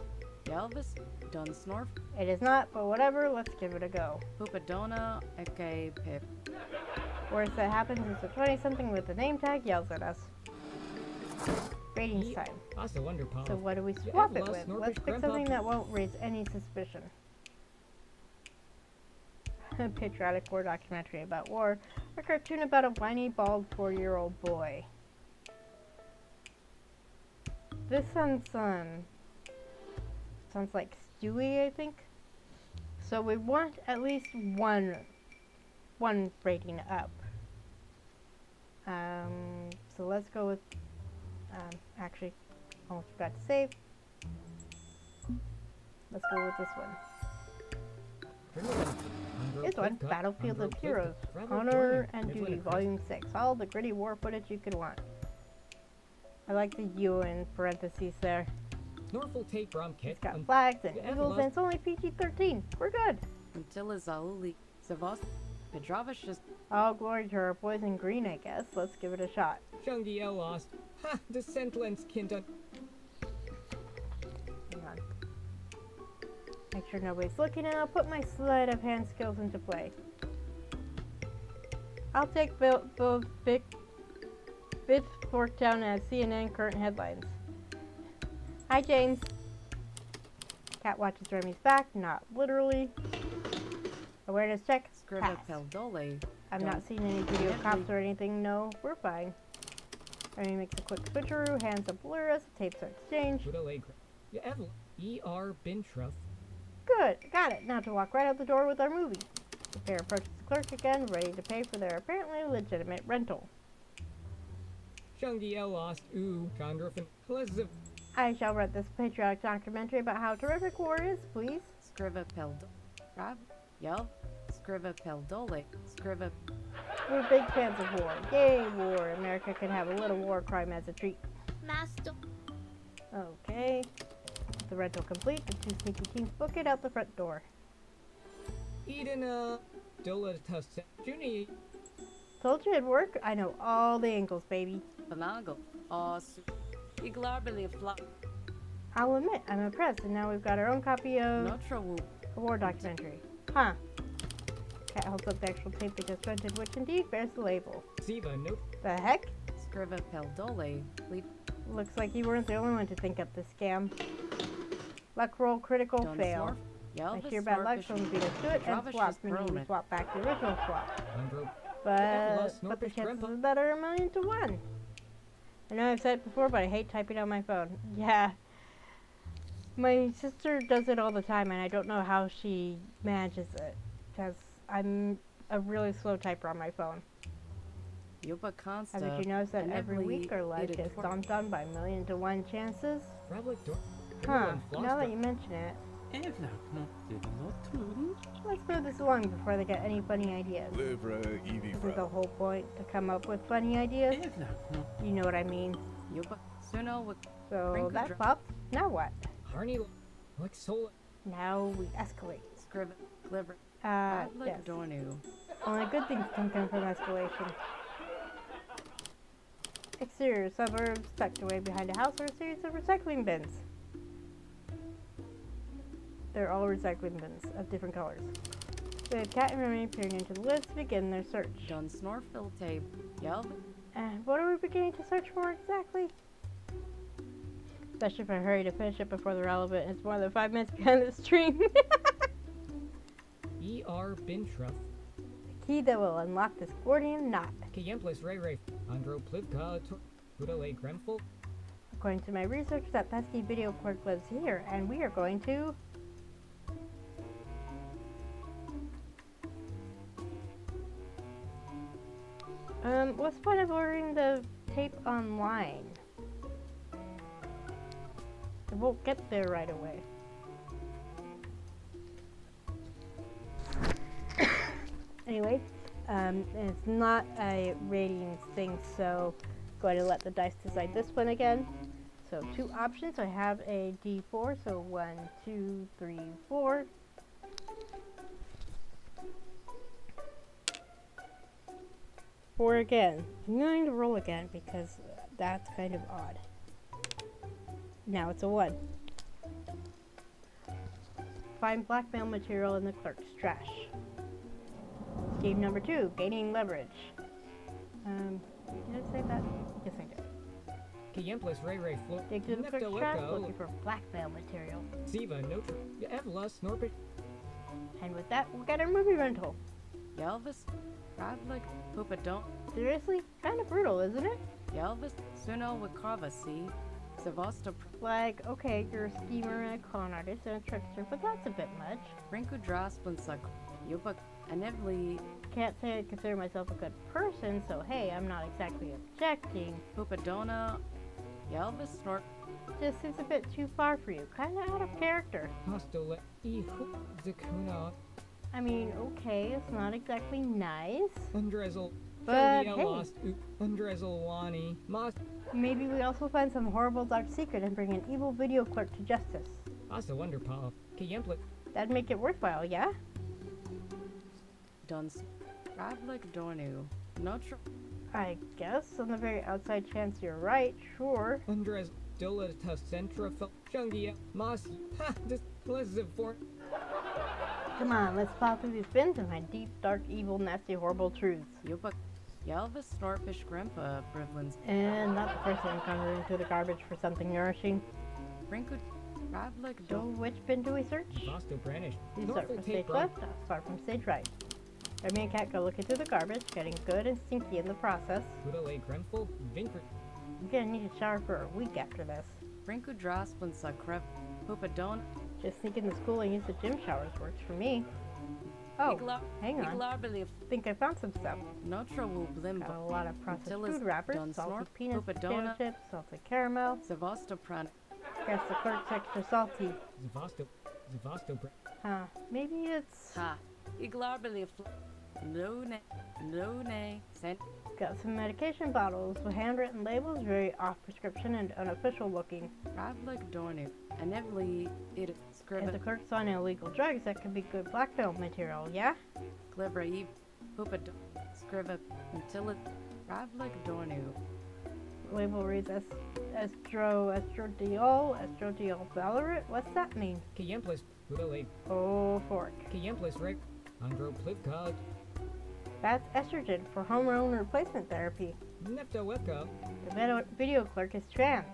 Elvis. Dun Snorf. It is not, but whatever, let's give it a go. Pupadona. Eke Pip. Worst that happens is the 20-something with the name tag yells at us. Ratings time. Also wonder, Paul. So what do we swap it with? Let's pick something that won't raise any suspicion. A patriotic war documentary about war. A cartoon about a whiny, bald 4-year-old boy. This sounds like Stewie, I think. So we want at least one rating up. So let's go with, actually, almost forgot to save. Let's go with this one. This one, Battlefield of Heroes, Honor and Duty, Volume 6. All the gritty war footage you could want. I like the U in parentheses there. Snorful Tape Rom Kit. It's got flags and eagles and it's only PG-13. We're good. Until Zauli. Savos. Pedravish just. All glory to our boys in green, I guess. Let's give it a shot. Shungi Lost. Ha! Descent Lens Kinda. Hang on. Make sure nobody's looking, and I'll put my sleight of hand skills into play. I'll take both Big Forktown as CNN current headlines. Hi, James. Cat watches Remy's back, not literally. Awareness check. Scriva Pass. Peldole. I'm not seeing any video cops or anything. No, we're fine. Remy makes a quick switcheroo, hands up Luras, tapes are exchanged. E.R. Bintruff. Good, got it. Now to walk right out the door with our movie. The pair approaches the clerk again, ready to pay for their apparently legitimate rental. Shungi Lost. Ooh, Gondorfin. Elizabeth. I shall rent this patriotic documentary about how terrific war is, please. Scriva pel Rab Yell Scriva pel dole Scriva We're big fans of war. Yay, war. America can have a little war crime as a treat. Master. Okay. The rental complete. The two sneaky teens book it out the front door. Eden, Dola Tuss Juni. Told you it'd work. I know all the angles, baby. Banago Iglarbili fla I'll admit, I'm impressed, and now we've got our own copy of Notra woo a war documentary. Huh. Cat holds up the actual tape they just rented, which indeed bears the label. Siva, nope. The heck? Scriva pel dole Leap Looks like you weren't the only one to think up this scam. Luck roll critical Done fail. Snorf Yell I sheer bad luck, someone beat us to it and Travis swap, just meaning we thrown it. swap back the original swap. Andro. But the chances of that are 1,000,000 to 1. I know I've said it before, but I hate typing on my phone. Yeah. My sister does it all the time, and I don't know how she manages it. Because I'm a really slow typer on my phone. Yuba Consta Haven't you noticed that every Nevely week our life Ida gets Tor- stomped on by 1,000,000 to 1 chances? Rablik Dor. Huh. Now that you mention it, Evla knotte not truden. let's move this along before they get any funny ideas. Livre Evie This is the whole point, to come up with funny ideas. Evla knotte. You know what I mean. Yuba Suno with So Wrinkle that dr- popped. Now what? Harney. Like Sola. Now we escalate. Scriva Liver Yes. Like Dornu Only good things can come from escalation. Exterior suburbs tucked away behind a house are a series of recycling bins. They're all recycling bins of different colors. We have Cat and Remy peering into the list to begin their search. Done Snorfil tape Yell And what are we beginning to search for exactly? Especially if I hurry to finish it before the relevant. It's more than 5 minutes behind the stream. E.R. Bintruff. The key that will unlock this Gordian knot. Kayemplis Ray Ray. Andro Plivka. Budale Gremful. According to my research, that pesky video clerk lives here, and we are going to... what's the point of ordering the tape online? It won't get there right away. Anyway, it's not a ratings thing, so going to let the dice decide this one again. So 2 options. I have a D4, so 1, 2, 3, 4. Four again. I'm going to roll again because that's kind of odd. Now it's a 1. Find blackmail material in the clerk's trash. Scheme number 2, gaining leverage. Did I say that? Yes, I did. Kayemplis Ray Ray Flo. Dig to the clerk's trash looking for blackmail material. Siva, Notre. Evla Snorpit. And with that, we'll get our movie rental. Yelvis Radlik Pupadon Seriously? Kind of brutal, isn't it? Yelvis Suno with Kravasi Savosta Like, okay, you're a schemer and a con artist and a trickster, but that's a bit much. Rinku Drasplinsak Yuba Anevli Can't say I consider myself a good person, so hey, I'm not exactly objecting. Pupadona Yelvis Snort Just seems a bit too far for you, kinda out of character. Hostole. Ihu. Zakuna. I mean, okay, it's not exactly nice. Undrezel. But Feldia hey. Lost. Undrezel Wani. Mas. Maybe we also find some horrible dark secret and bring an evil video clerk to justice. Asa Wonderpaw. Kayemplit. That'd make it worthwhile, yeah? Duns Radlik Dornu Notre I guess, on the very outside chance you're right, sure. Undrez. Dola Centra. Shungia. Mas. Ha. This. Less for. Come on, let's plow through these bins and find deep, dark, evil, nasty, horrible truths. Yuba Yelvis Snorfish Grimpa Brivlins And not the first time conjuring through the garbage for something nourishing. Rinku Radlik So, Don which bin do we search? Vasto Branish. You start from Norfolk stage tape left, I'll start from stage right. Remy and Cat go looking through the garbage, getting good and stinky in the process. Budale Gremful. Vinkert. I'm gonna need a shower for a week after this. Rinku Drasplinsak Krev Pupadon Just sneaking to school and use the gym showers works for me. Oh, hang on. Iglarbili Think I found some stuff. Notre Wu Got a Blimba lot of processed Tillis food wrappers, Dun salty Snorf, peanuts, potato Pupadona. chips, salted caramel. Savosta Pran Guess the clerk's extra salty. Zavasto. Huh. Maybe it's Ha. Iglarbili Lune. Lune. Sent. got some medication bottles with handwritten labels, very off prescription and unofficial looking. Radlik Dornu. Anevli. It If the scribble. clerk's on illegal drugs, that could be good blackmail material, yeah? Glibra Eve. Pupa. Scribba. Until it. Radlik Dornu. Label reads estradiol valerate. What's that mean? Kiemplis. Udale. Oh, fork. Kiemplis Rick. Andro Plivkod. That's estrogen for hormone replacement therapy. Neptoweka. The video clerk is trans.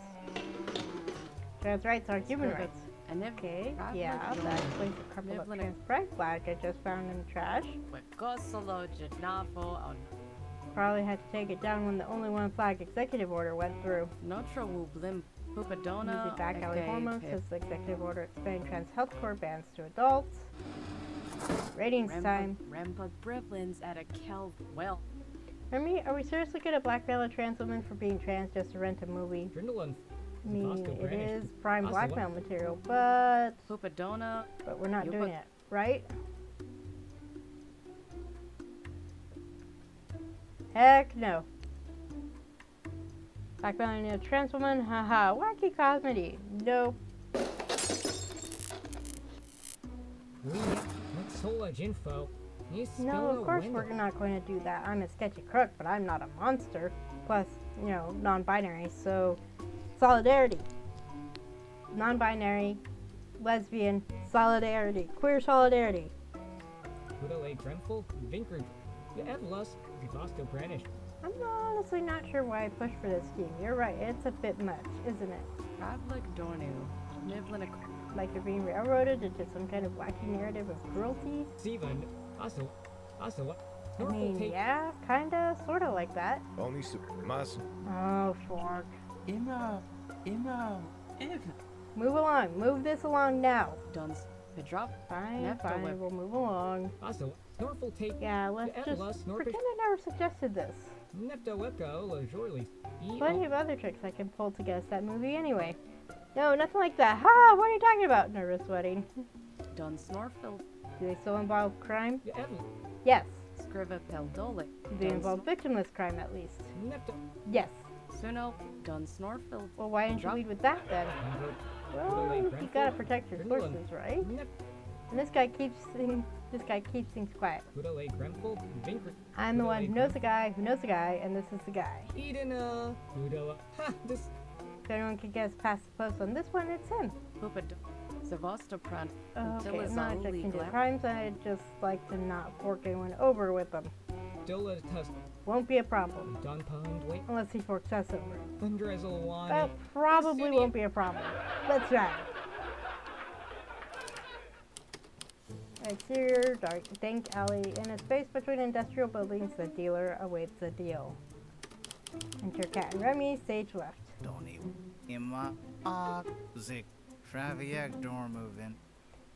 Trans rights are human Scribble. rights. Anev. Okay, yeah, that explains a couple of Nibblin- trans pride flag I just found in the trash. Gosolo Janavo on Probably had to take it down when the only one flag executive order went through. Notre Wublim Pupadona. Music back alley okay, hormones Pip. because the executive order expanding trans healthcare bans to adults. Ratings time. Rampa Brevlins at a Kelv. Well, Remy, are we seriously gonna blackmail a trans woman for being trans just to rent a movie? Drindalun. I mean, Vasco it Brannish. is prime Also, blackmail material, but Pupadona. we're not You doing put- it, right? Heck no. Blackmailing a trans woman? Haha, wacky comedy. Nope. Solar info. No, of course we're not going to do that. I'm a sketchy crook, but I'm not a monster. Plus, you know, non-binary, so solidarity. Non-binary, lesbian, solidarity, queer solidarity. Udale Dremful. Vinkard. Evlus. Vasco Brannish. I'm honestly not sure why I pushed for this scheme. You're right, it's a bit much, isn't it? Radlik Dornu. Nibblin. Like you're being railroaded into some kind of wacky narrative of cruelty. Steven. Also. I mean, yeah, kinda, sorta like that. Only mas. Oh, fork. Emma, Ev. Move along, move this along now. Duns. Pedrop. Fine, Nefta fine, whip. we'll move along. Also. Snorful take. Yeah, let's just pretend I never suggested this. Neptoweka. Lajorli. Plenty of other tricks I can pull to guess that movie anyway. No, nothing like that. Ha! What are you talking about? Nervous sweating. Dun Snorfil. Do they still involve crime? Evl. Yes. Scriva Peldole. Do they involve victimless crime at least? Nepto. Yes. Suno. Dun Snorfil. Well, why didn't you lead with that then? Well, you gotta protect your sources, right? And this guy keeps things quiet. Udale Gremful. Vinkard. I'm the one who knows the guy who knows the guy, and this is the guy. Edena. Udala. Ha! This. If anyone can guess past the post on this one, it's him. Pupadona. Savostopran. Okay, I'm not objecting to crimes. I'd just like to not fork anyone over with them. Dola Test. Won't be a problem. Don Pond. Wait. Unless he forks us over. Thundrezel one. That probably won't be a problem. Let's try. Exterior, dark, dank alley. In a space between industrial buildings, the dealer awaits a deal. Enter Cat and Remy, stage left. Donnie. Emma. Zik. Traviak door moving.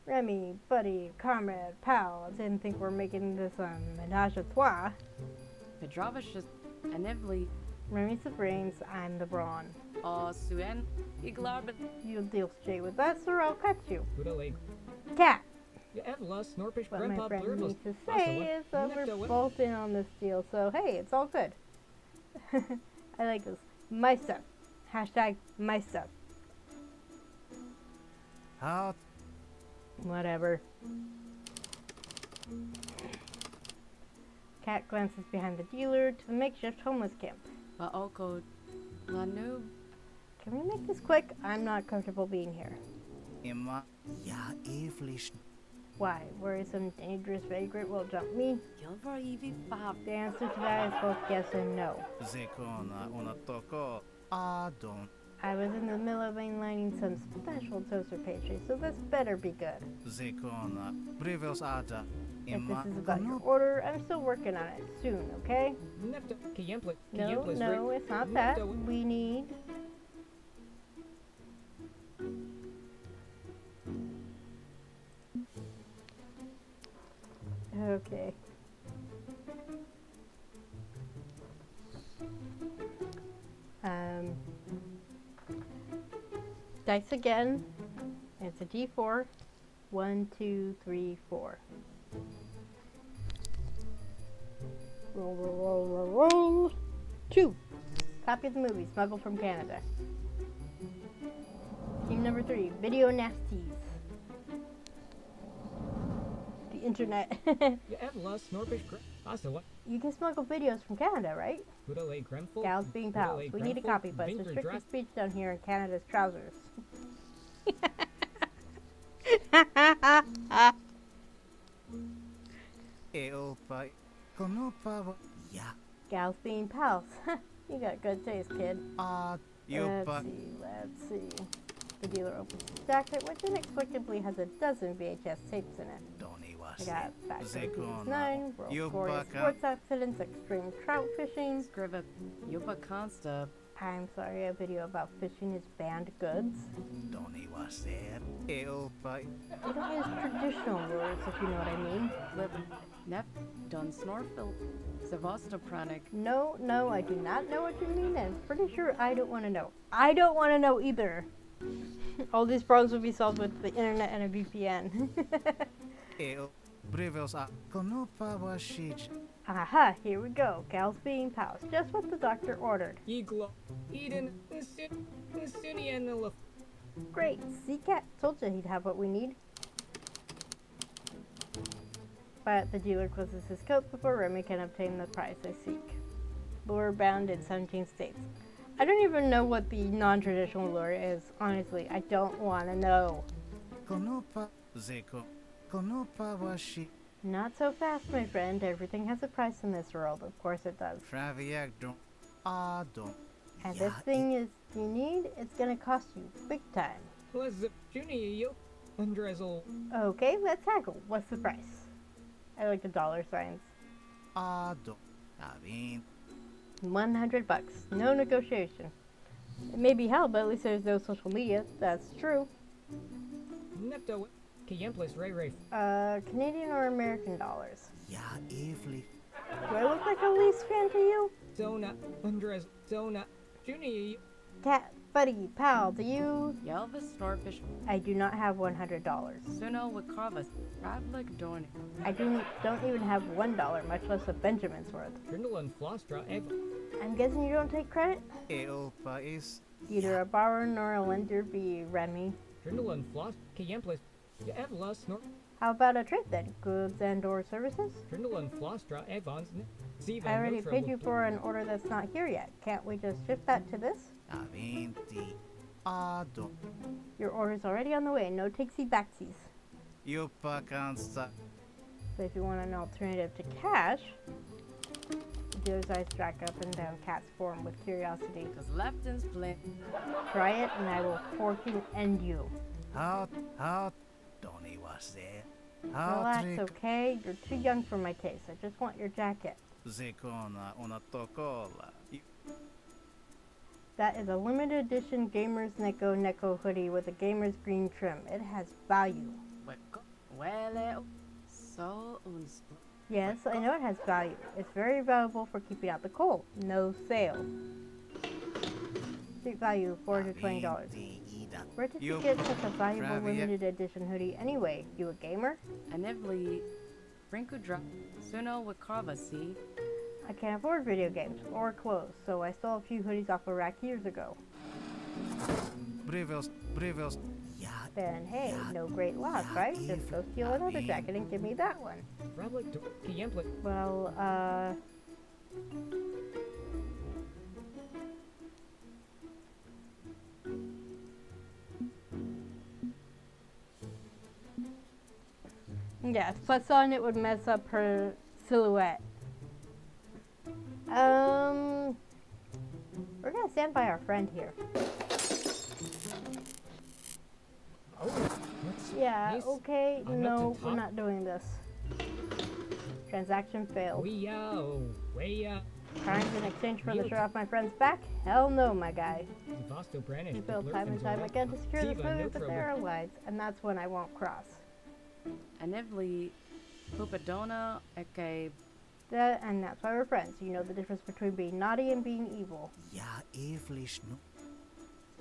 Remy, buddy, comrade, pal. Didn't think we're making this menage a trois. Pedravicious. Anevli. Remy's the brains, I'm the brawn. Suen. Iglarbit. You'll deal straight with us or I'll cut you. Udale. Cat! Evla. Snorpish. What my Grandpa. friend Blurvos. needs to say is that we're both in on this deal, so hey, it's all good. I like this. My stuff. Hashtag my stuff. How? Whatever. Cat glances behind the dealer to the makeshift homeless camp. Baoko. Lanu. Can we make this quick? I'm not comfortable being here. Emma. Ja, evlish. Why? Worrisome, dangerous, vagrant will jump me? Gilvar Evie Bob. The answer to that is both yes and no. Zekona una toko. Don't. I was in the middle of mainlining some special toaster pastry, so this better be good. Zekona. Brevels ada. If Emma. this is about your order, I'm still working on it. Soon, okay? Nepto. Kiemplet. No, it's not that. We need... Okay. Dice again. It's a D4. 1, 2, 3, 4. Roll, roll, roll, roll, roll. 2. Copy of the movie, smuggled from Canada. Team number 3, video nasties. The internet. You have lost Snorpish Also, what? You can smuggle videos from Canada, right? Budale Grenfell? Gals being pals. We need a copy, but it's restricted speech down here in Canada's trousers. Eopa. Konopa wa. Ya. Gals being pals. You got good taste, kid. Yopa. Let's see. The dealer opens his jacket, which inexplicably has a dozen VHS tapes in it. Donny was. I got Back to Zekon. 9, World Yubaka. Glorious Sports Accidents, Extreme Trout Fishing. Scriva Yuba Consta. I'm sorry, a video about fishing is banned goods. Donny was there. Eopa. We don't use traditional lures, if you know what I mean. Lip. Nep. Dun Snorfil. Sevastopranic. No, I do not know what you mean, and I'm pretty sure I don't want to know. I don't want to know either. All these problems will be solved with the internet and a VPN. Eo. Brevels a. Konopa wa shij. Aha, here we go. Gals being pals. Just what the doctor ordered. Iglo. Eden. Nisunianilla. Great. See, Cat. Told you he'd have what we need. But the dealer closes his coat before Remy can obtain the price they seek. Lure bound in 17 states. I don't even know what the non-traditional lure is. Honestly, I don't want to know. Konopa. Zeko. Konopa wa shi. Not so fast, my friend. Everything has a price in this world. Of course it does. Traviak don. Don. And this thing is you need, it's gonna cost you big time. Was the Junio Undrezel? Okay, let's haggle. What's the price? I like the dollar signs. Don. Avin. $100. No negotiation. It may be hell, but at least there's no social media. That's true. Nepto. Kayemplis Ray Ray. Canadian or American dollars? Ya evli. Do I look like a Leafs fan to you? Zona Undrez. Zona Junio. Cat, buddy, pal, do you? Yelvis Snorfish. I do not have $100. Suno Wakravas. Radlik Dorn. I don't even have $1, much less a Benjamin's worth. Trindle and Flostra Ev. I'm guessing you don't take credit? Eopa is. Neither a borrower nor a lender be Remy. Trindle and Floss. Kayemplis. You have lost Snor. How about a trade then? Goods and or services? Trindle and Flostra Evans. I already paid you for an order that's not here yet. Can't we just ship that to this? Avinti. Don. Your order's already on the way. No takesy backsies. Yopa kansta. So if you want an alternative to cash, the dealer's eyes track up and down Cat's form with curiosity. Cause Lefton's play. Try it and I will fork and end you. How Donny was there. Relax, okay? You're too young for my taste. I just want your jacket. Zekona una tokola. That is a limited edition Gamers Neko hoodie with a Gamers green trim. It has value. Well, so uns. Yes, I know it has value. It's very valuable for keeping out the cold. No sale. Street value $420. Where did you get such a valuable limited edition hoodie anyway? You a gamer? Anivli Rinku drop Suno Wakravasi. I can't afford video games or clothes, so I stole a few hoodies off a rack years ago. Brevels. Ya. Then hey, no great loss, right? Just go steal another jacket and give me that one. Well, yes, plus on it would mess up her silhouette. We're gonna stand by our friend here. Yeah, okay, no, we're not doing this. Transaction failed. Crimes in exchange for the shirt off my friend's back? Hell no, my guy. You failed time and time again to secure this movie, but there are lines, and that's when I won't cross. Anivli Pupadona Eke. And that's why we're friends. You know the difference between being naughty and being evil. Ya evlish no.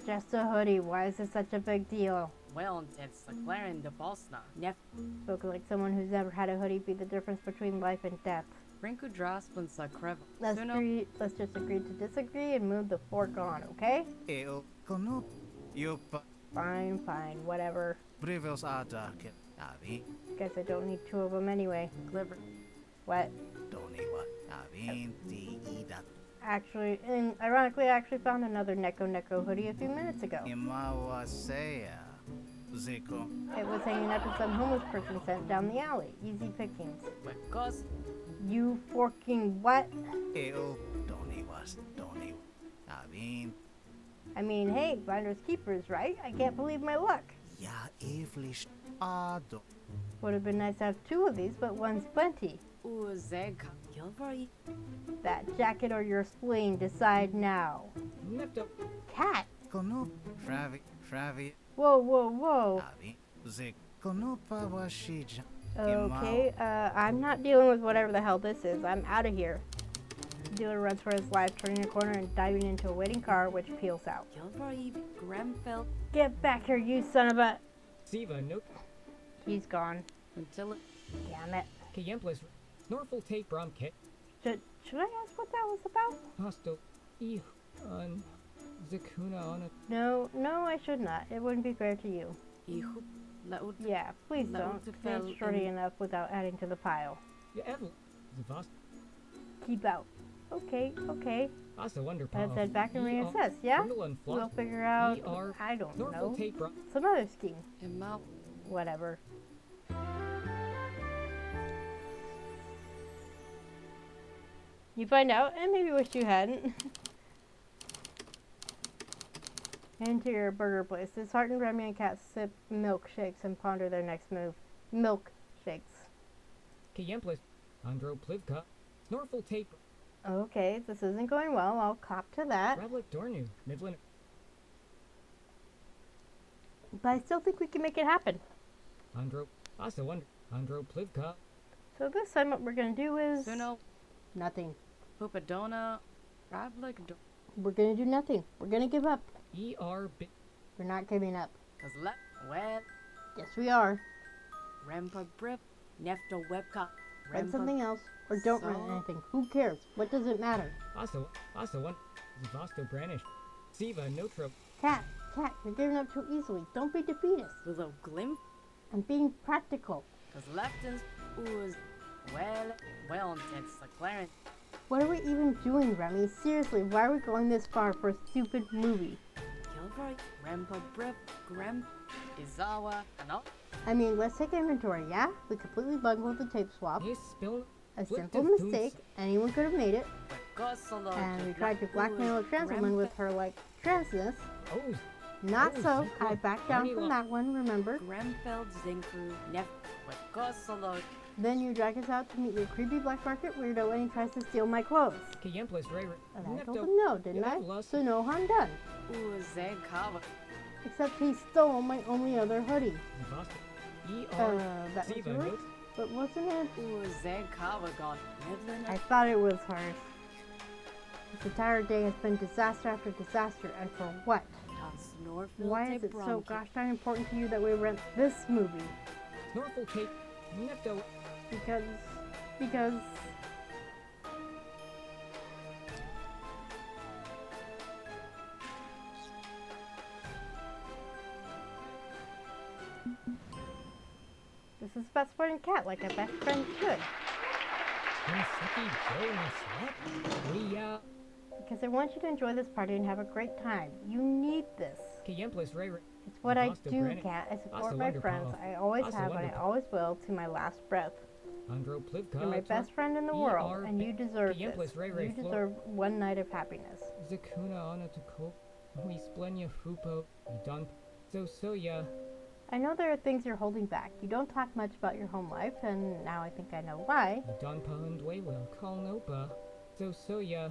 Just a hoodie. Why is this such a big deal? Well, it's the Claren de Bosna. Nef Spoken like someone who's never had a hoodie be the difference between life and death. Rinku Drasplin Sakrev. Let's just agree to disagree and move the fork on, okay? Eo kono yupa Fine, whatever. brevels adake avi Guess I don't need two of them anyway. Clipper. What? doniwa avin ti ida Actually, and ironically, I actually found another Neko hoodie a few minutes ago. imawa seya ziko It was hanging up in some homeless person sent down the alley. Easy pickings. Because You forking what? eo doniwas doni avin I mean, hey, finders keepers, right? I can't believe my luck. ya evlish ado Would have been nice to have two of these, but one's plenty. Uzeg Gilbert. That jacket or your spleen, decide now. Nefto. Cat! kono travi Whoa. avi zik kono pawashija Okay, I'm not dealing with whatever the hell this is. I'm out of here. Dealer runs for his life, turning a corner and diving into a waiting car, which peels out. Gilbert Grenfell. Get back here, you son of a... Siva no. He's gone. Until it. Damn it. Kayemplis. Norfolk tape rom kit. Should I ask what that was about? Hostel. On. Zakuna on a. No, I should not. It wouldn't be fair to you. Ihu. Laud. Yeah, please don't. Laudfell It's shorty in- enough without adding to the pile. Yeah, Evel. Zavast. Keep out. Okay. Asa wonder Let's head back and reassess, yeah? We'll figure out, I don't know, Norfolk tape rom. some other scheme. Emma. Whatever. You find out, and maybe wish you hadn't. Enter your burger place. Disheartened Remy and Cat sip milkshakes and ponder their next move. Milkshakes. Kayemplis. Andro Plivka. Norfolk tape. Okay, this isn't going well. I'll cop to that. Ravlik Dornu. Midland. But I still think we can make it happen. Andro. Asa wonder. Andro Plivka. So this time what we're going to do is... Suno. Nothing. Pupadona. Ravlik. We're going to do nothing. We're going to give up. ERB. We're not giving up. Cause let. Well. Yes, we are. Rempa Brip. Nefto Webka. Rent something else, or don't rent So- anything. Who cares? What does it matter? Asa one. Zavasto Branish. Siva Notro. Cat, you're giving up too easily. Don't be defeatist. Willow Glim. I'm being practical. Cause Leftons. Ooze. Well, it's the Clarence. What are we even doing, Remy? Seriously, why are we going this far for a stupid movie? Gilbert. Rempa Brip. Grem. Izawa. And all. I mean, let's take inventory, yeah? We completely bungled the tape swap. Yes, spill. A Flip simple the foods. mistake. Anyone could have made it. Gosolo. And we tried to blackmail a trans woman with her, like, transness. Oh, Not Oh, so. Zico. I backed down Honey from lo- that one, remember? Gremfeld Zinkru. Nef. Gosolo. Then you drag us out to meet your creepy black market weirdo and he tries to steal my clothes. Kayemplis Ray. And I told him no, didn't I? Lost. So no harm done. Ooze. Kava. Except he stole my only other hoodie. Zavasto. That was Siva yours? Not. But wasn't it? Ooze. Kava gone. Midland. I thought it was hers. This entire day has been disaster after disaster, and for what? Why is it so gosh darn important to you that we rent this movie? Norfolk tape. Nefto. Because... This is about supporting Cat like a best friend should. Because I want you to enjoy this party and have a great time. You need this. Kayemplis Ray. It's what I do, Cat. I support my friends. I always have and I always will to my last breath. Andro Plivka. You're my best friend in the world, and you deserve this. You deserve one night of happiness. Zakuna Onatoko. We splenya fupo. Idon. So ya. I know there are things you're holding back. You don't talk much about your home life, and now I think I know why. Idonpa and Waywell. Call Nopa. So ya.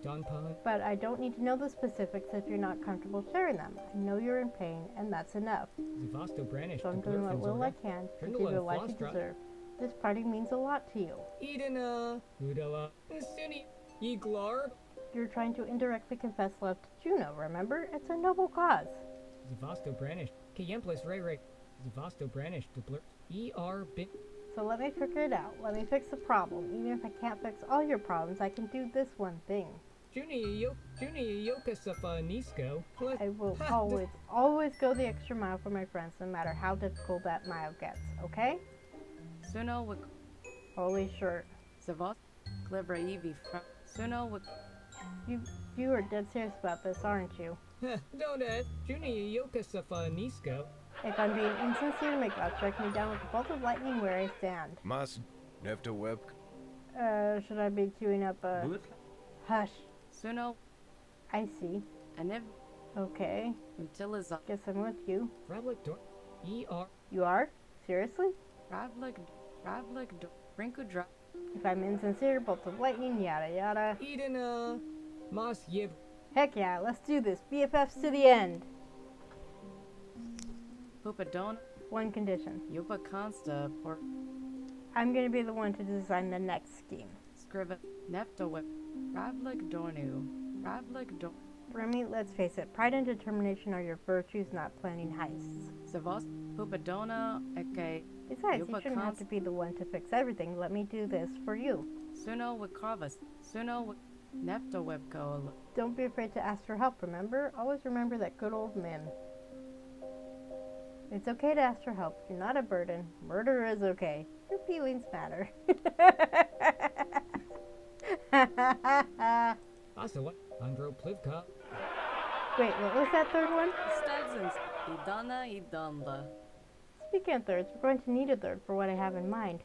Idonpa. But I don't need to know the specifics if you're not comfortable sharing them. I know you're in pain, and that's enough. Zavasto Branish. So I'm doing what little I can to give you the life you deserve. This party means a lot to you. Edena. Udala. Suni. Iglar. You're trying to indirectly confess love to Juno, remember? It's a noble cause. Zivasto Branish. Kayemplis Ray. Zivasto Branish. Dupler. E.R. Bit. So let me figure it out. Let me fix the problem. Even if I can't fix all your problems, I can do this one thing. Junia Yoka Safa Nisko. I will always go the extra mile for my friends, no matter how difficult that mile gets, okay? Suno with Holy shirt. Zavos. Clibra Evie. Suno with. You are dead serious about this, aren't you? Donut. Junia Yoka Safa Nisko. If I'm being insincere, make God strike me down with a bolt of lightning where I stand. Mas, Nefta Web. Should I be queuing up a... Good. Hush. Suno. I see. And if. Okay. Until is up. Guess I'm with you. Ravlik Dor. E.R. You are? Seriously? Ravlik. Rinku drop. If I'm insincere, bolt of lightning, yada yada. Eden, Mas Yib. Heck yeah, let's do this. BFFs to the end. Pupadona. One condition. Yupa Consta. Or I'm gonna be the one to design the next scheme. Scriva. Nefta Whip. Ravlik Dornu. Ravlik Dor. Remy, let's face it, pride and determination are your virtues, not planning heists. Savos. Pupadona. Eke. Besides, you Yupa shouldn't have to be the one to fix everything. Let me do this for you. Suno with Carvas. Suno with Nefta Webco. Don't be afraid to ask for help, remember? Always remember that good old Mim. It's okay to ask for help. You're not a burden. Murder is okay. Your feelings matter. Also what? Andro Plivka. Wait, what was that third one? Stedzins. Idana Idanda. Speaking of thirds, we're going to need a third for what I have in mind.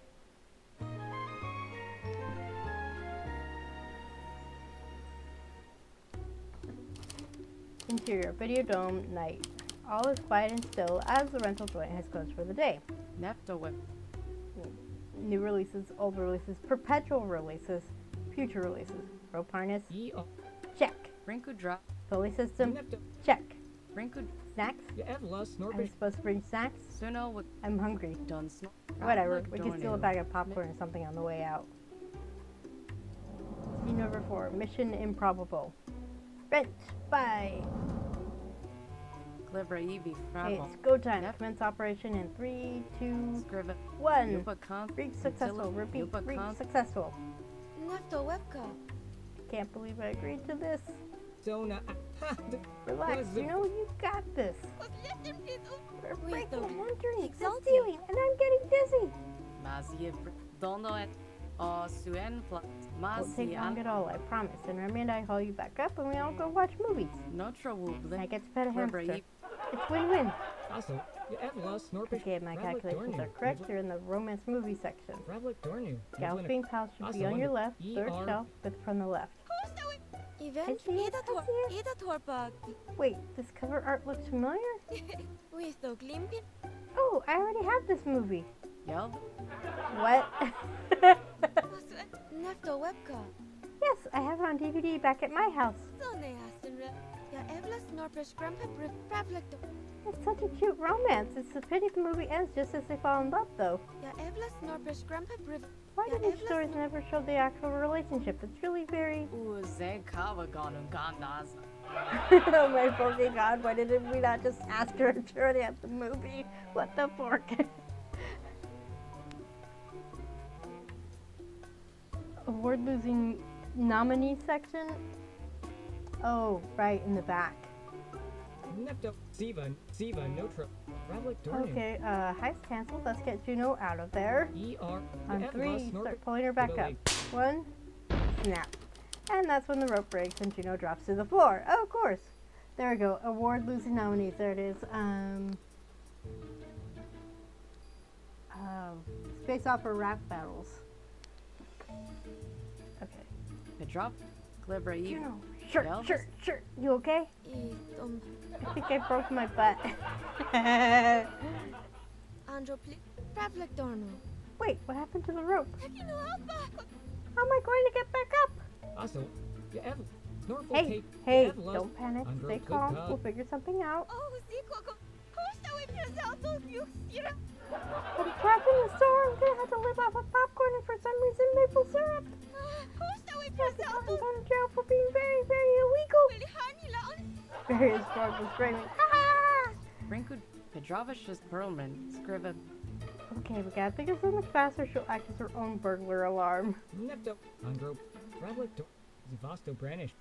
Interior, video dome, night. All is quiet and still as the rental joint has closed for the day. Nefta Whip. New releases, old releases, perpetual releases, future releases. Rope harness, E.R. check. Rinku drop. Pulley system, Nefta. check. Rinku. Snacks? Evla I'm Snorbish. supposed to bring snacks? Suno with I'm hungry. done snor. Whatever, we can steal a bag of popcorn or something on the way out. Scene number 4, Mission Improbable. Rent, bye. Clibra Evie. Okay, Frabo. it's go time. Yep. Commence operation in 3, 2, Scriva. 1. Yupa Con. Reach successful. Repeat, Yupa reach Con. successful. Nefta Webka. Can't believe I agreed to this. Zona. Relax, you know you got this. We're Wait, breaking though. and entering, it's Exalted. stealing, and I'm getting dizzy. Mazie. Dono et. Suen plus. Won't take long Mazie. at all, I promise. And Remy and I haul you back up and we all go watch movies. Notre Wuble. I get to pet a Clibra hamster. Evie. It's win-win. Also, Evla Snorbish. Okay, my Ravlik calculations Dornu. are correct. You're in the romance movie section. Ravlik Dornu. Galloping Palace should be Also on your wonder- left, third ER. shelf, fifth from the left. Event I see it, I see it. Ida Torpa. Wait, this cover art looks familiar? With the glimpin. Oh, I already have this movie. Yell. What? Nefta Webka. Yes, I have it on DVD back at my house. Zone Astenre. Ya Evla Snorpish Grandpa Ravlik. It's such a cute romance. It's a pity the movie ends just as they fall in love, though. Ya Evla Snorpish Grandpa Why do these stories never show the actual relationship? It's really very... Uze Kavagon Gandas. Oh my fucking god, why didn't we not just ask her if she already had the movie? What the fork? Award-losing nominee section? Oh, right, in the back. Nefta. Siva. Notra. Ravlik Dornu. Okay, heist canceled. Let's get Juno out of there. E.R. On Evla 3, Snorbish. start pulling her back up. 1, snap. And that's when the rope breaks and Juno drops to the floor. Oh, of course. There we go. Award-losing nominees. There it is. Space Opera Rap Battles. Okay. The drop. Clibra Evie. Juno, shirt, Elvis? shirt. You okay? Itom. I think I broke my butt. Andro Ravlik Dorno. Wait, what happened to the rope? Hekino Alba. How am I going to get back up? Also, Evla. Snorful Hey, Kate. hey, Evla. don't panic. Andro Stay calm. Plivka. We'll figure something out. Oh, Ziko. Who's we present you? I'm trapped in the store. I'm gonna have to live off of popcorn and for some reason maple syrup. Who's we I'm going to jail for being very, Various forms of screaming. Ah! Rinku Pedrovicious Perlman, Scriva. Okay, we gotta think of something faster. She'll act as her own burglar alarm. Nepto, Andro, Ravlik, Zivasto, Branish,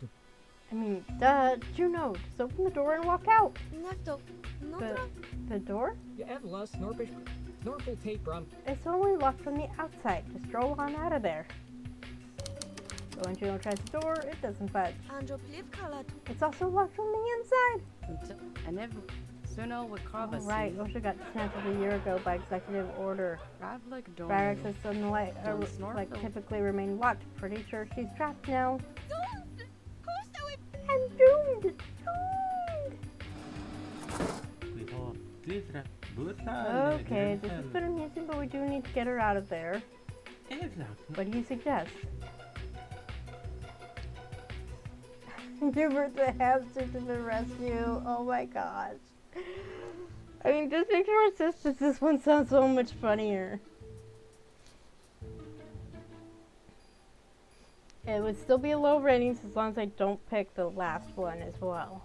I mean, duh, Juno, just open the door and walk out. Nefto, Notra, The door? Evla, Snorpish, Snorful Tape Rum. It's only locked from the outside. Just stroll on out of there. So when Juno tries the door, it doesn't budge. Andro Plivkalat, It's also locked from the inside. And if Suno Wakrava. Oh, right, OSHA got dismantled a year ago by executive order. Ravlik Barracks Dorn. system like typically remain locked. Pretty sure she's trapped now. I'm doomed! Doomed! We all did that. Okay, this has been amusing, but we do need to get her out of there. What do you suggest? Hubert the hamster to the rescue. Oh my gosh. I mean, this makes more sense, but this one sounds so much funnier. It would still be a low rating as long as I don't pick the last one as well.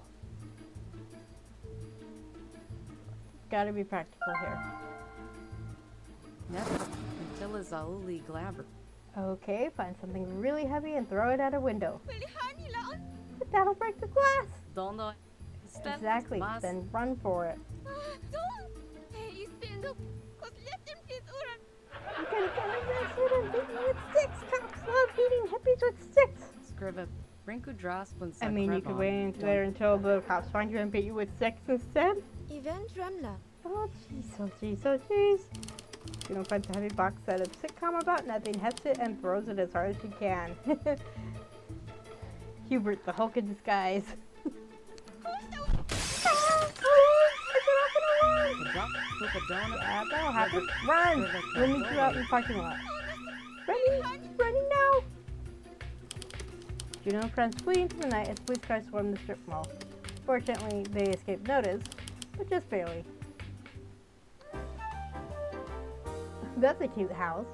Gotta be practical here. Nepto, Until Zauli Glabber. Okay, find something really heavy and throw it at a window. But that'll break the glass! Don't know. Exactly, then run for it. You gotta get arrested and beat me with sticks! Cops love beating hippies with sticks! Scriva. Rinku Drospin. I mean, you could wait until the cops find you and beat you with sticks instead? Event Remla, Oh jeez, oh jeez, oh jeez. You don't find a heavy box set of sitcom about nothing, hefts it and throws it as hard as you can. Hubert, the Hulk in disguise. Yeah, that'll happen. Run! We'll meet you out in the parking lot. Running now! Juno and friends flee into the night as police cars swarm the strip mall. Fortunately, they escape notice, but just barely. That's a cute house.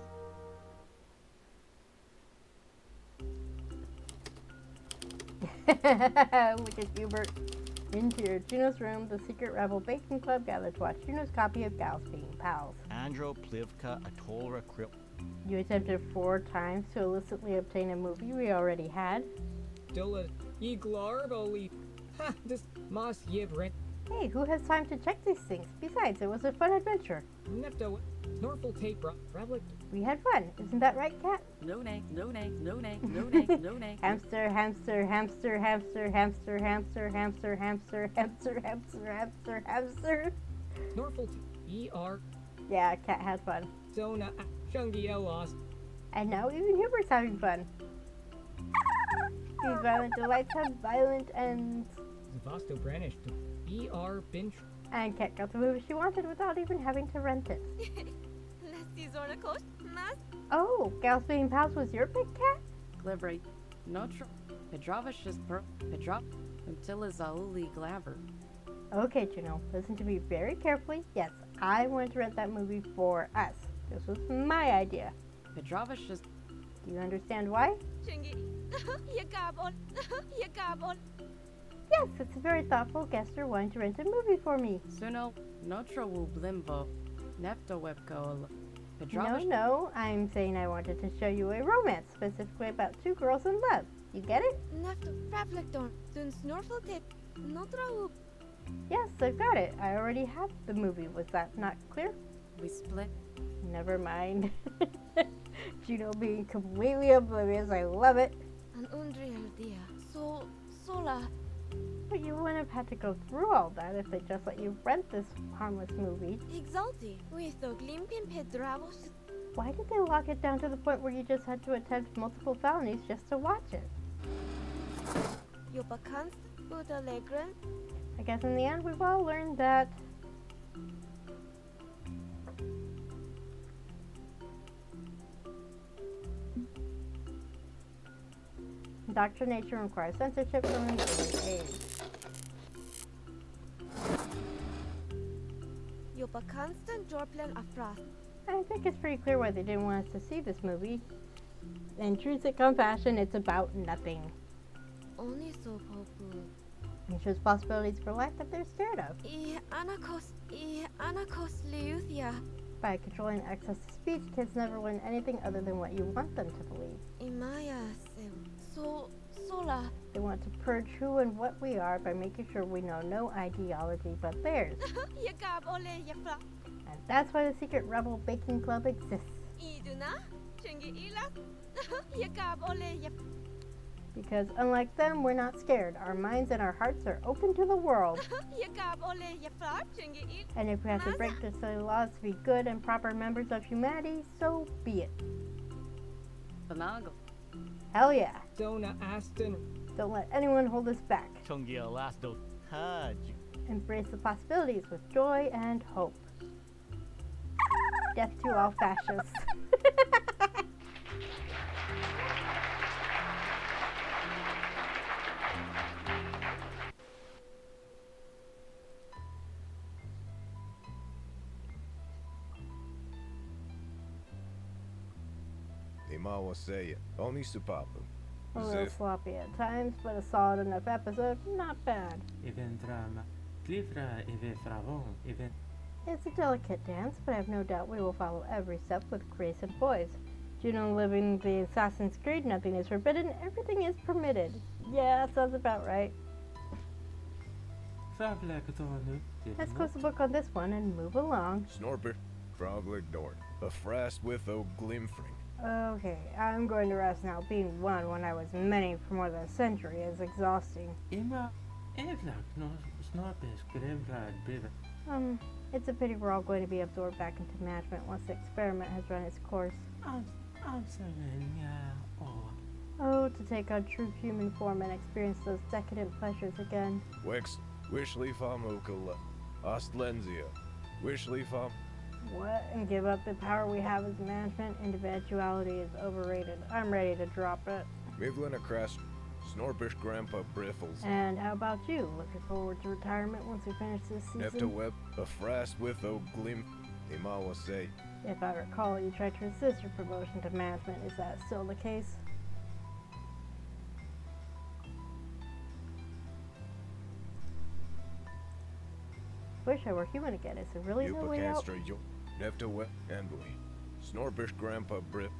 Look at Hubert. Interior Juno's room, the secret rebel baking club gathered to watch Juno's copy of Gals Being Pals. Andro Plivka Atolra Krip. You attempted 4 times to illicitly obtain a movie we already had. Dilla, Iglarbo, Ha, this Mas Yibrin. Hey, who has time to check these things? Besides, it was a fun adventure. Nepto, Snorful Tape Rum, Ravlik. We had fun, isn't that right, Cat? No nay, no nay, no nay, no nay, no nay. Hamster, hamster, hamster, hamster, hamster, hamster, hamster, hamster, hamster, hamster, hamster, hamster. Snorful E.R. Yeah, Cat had fun. Zona, Shungi lost. And now even Hubert's having fun. These violent delights have violent ends. Zavasto Branish, E.R. Binch. And Cat got the movie she wanted without even having to rent it. Oh, Gals Being Pals was your pick, Cat? Glibri. Notro. Pedrovicious Pedrov. Until Zauli Glabber. Okay, Juno, listen to me very carefully. Yes, I wanted to rent that movie for us. This was my idea. Pedrovicious. Do you understand why? Yes, it's a very thoughtful guesser wanting to rent a movie for me. Suno. Notro Wu Blimbo. Nepto Webco. No, I'm saying I wanted to show you a romance, specifically about 2 girls in love. You get it? Nefto, Ravlik Dun Snorful Tape, Notra, Yes, I've got it. I already have the movie. Was that not clear? We split. Never mind. Juno being completely oblivious. I love it. An unreal dia. Sola. But you wouldn't have had to go through all that if they just let you rent this harmless movie. Exalti. With the Glimpin Pedravos. Why did they lock it down to the point where you just had to attempt multiple felonies just to watch it? Yopa Kanst, Buddha Legren. I guess in the end we've all learned that indoctrination requires censorship from an early age. Yopa Constant Jorplan Afras. I think it's pretty clear why they didn't want us to see this movie. In true sitcom fashion, it's about nothing. Only so popu. He shows possibilities for life that they're scared of. Anakos Leuthia. By controlling access to speech, kids never learn anything other than what you want them to believe. Imaya Sola. They want to purge who and what we are by making sure we know no ideology but theirs. Yakab Ole Yafla. And that's why the Secret Rebel Baking Club exists. Iduna. Chingi Ila. Yakab Ole Yaf. Because unlike them, we're not scared. Our minds and our hearts are open to the world. Yakab Ole Yafla. Chingi Ila. And if we have to break the silly laws to be good and proper members of humanity, so be it. Banago. Hell yeah. Dona Aston. Don't let anyone hold us back. Chongia last do Taj. Embrace the possibilities with joy and hope. Death to all fascists. Imawa say it. Only Supapa. A little sloppy at times, but a solid enough episode. Not bad. Even drama. Livra even fravon. Even. It's a delicate dance, but I have no doubt we will follow every step with grace and poise. Juno living the Assassin's Creed, nothing is forbidden, everything is permitted. Yeah, that sounds about right. Let's close the book on this one and move along. Snorper. Frogleg Dorn. A frast with O Glimfring. Okay, I'm going to rest now. Being one when I was many for more than a century is exhausting. It's a pity we're all going to be absorbed back into management once the experiment has run its course. Oh, to take on true human form and experience those decadent pleasures again. Wex. Wishly fam Okala. Ostlenzia. Wishly fam. What? And give up the power we have as management? Individuality is overrated. I'm ready to drop it. Mivlin Acrast. Snorbish Grandpa Briffles. And how about you? Looking forward to retirement once we finish this Nefta season? Web. A frast with O Glim. Imawa say. If I recall, you tried to resist your promotion to management. Is that still the case? Wish I were human again. Is there really no way out? Nefta Web. Envoy. Snorbish Grandpa Briff.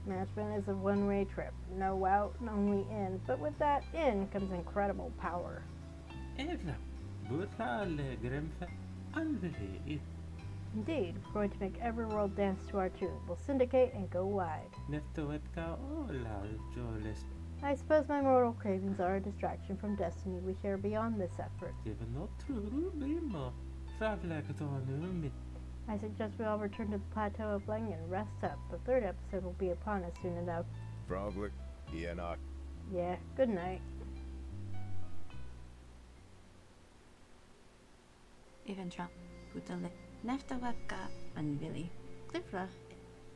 Management is a one-way trip. No out, only in. But with that in comes incredible power. Indeed, we're going to make every world dance to our tune. We'll syndicate and go wide. I suppose my mortal cravings are a distraction from destiny we share beyond this effort. I suggest we all return to the Plateau of Lang and rest up. The third episode will be upon us soon enough. Frogleg. Ianok. Yeah, good night. Even Trump. Putale. Nefta Webka. Unvili. Clifra.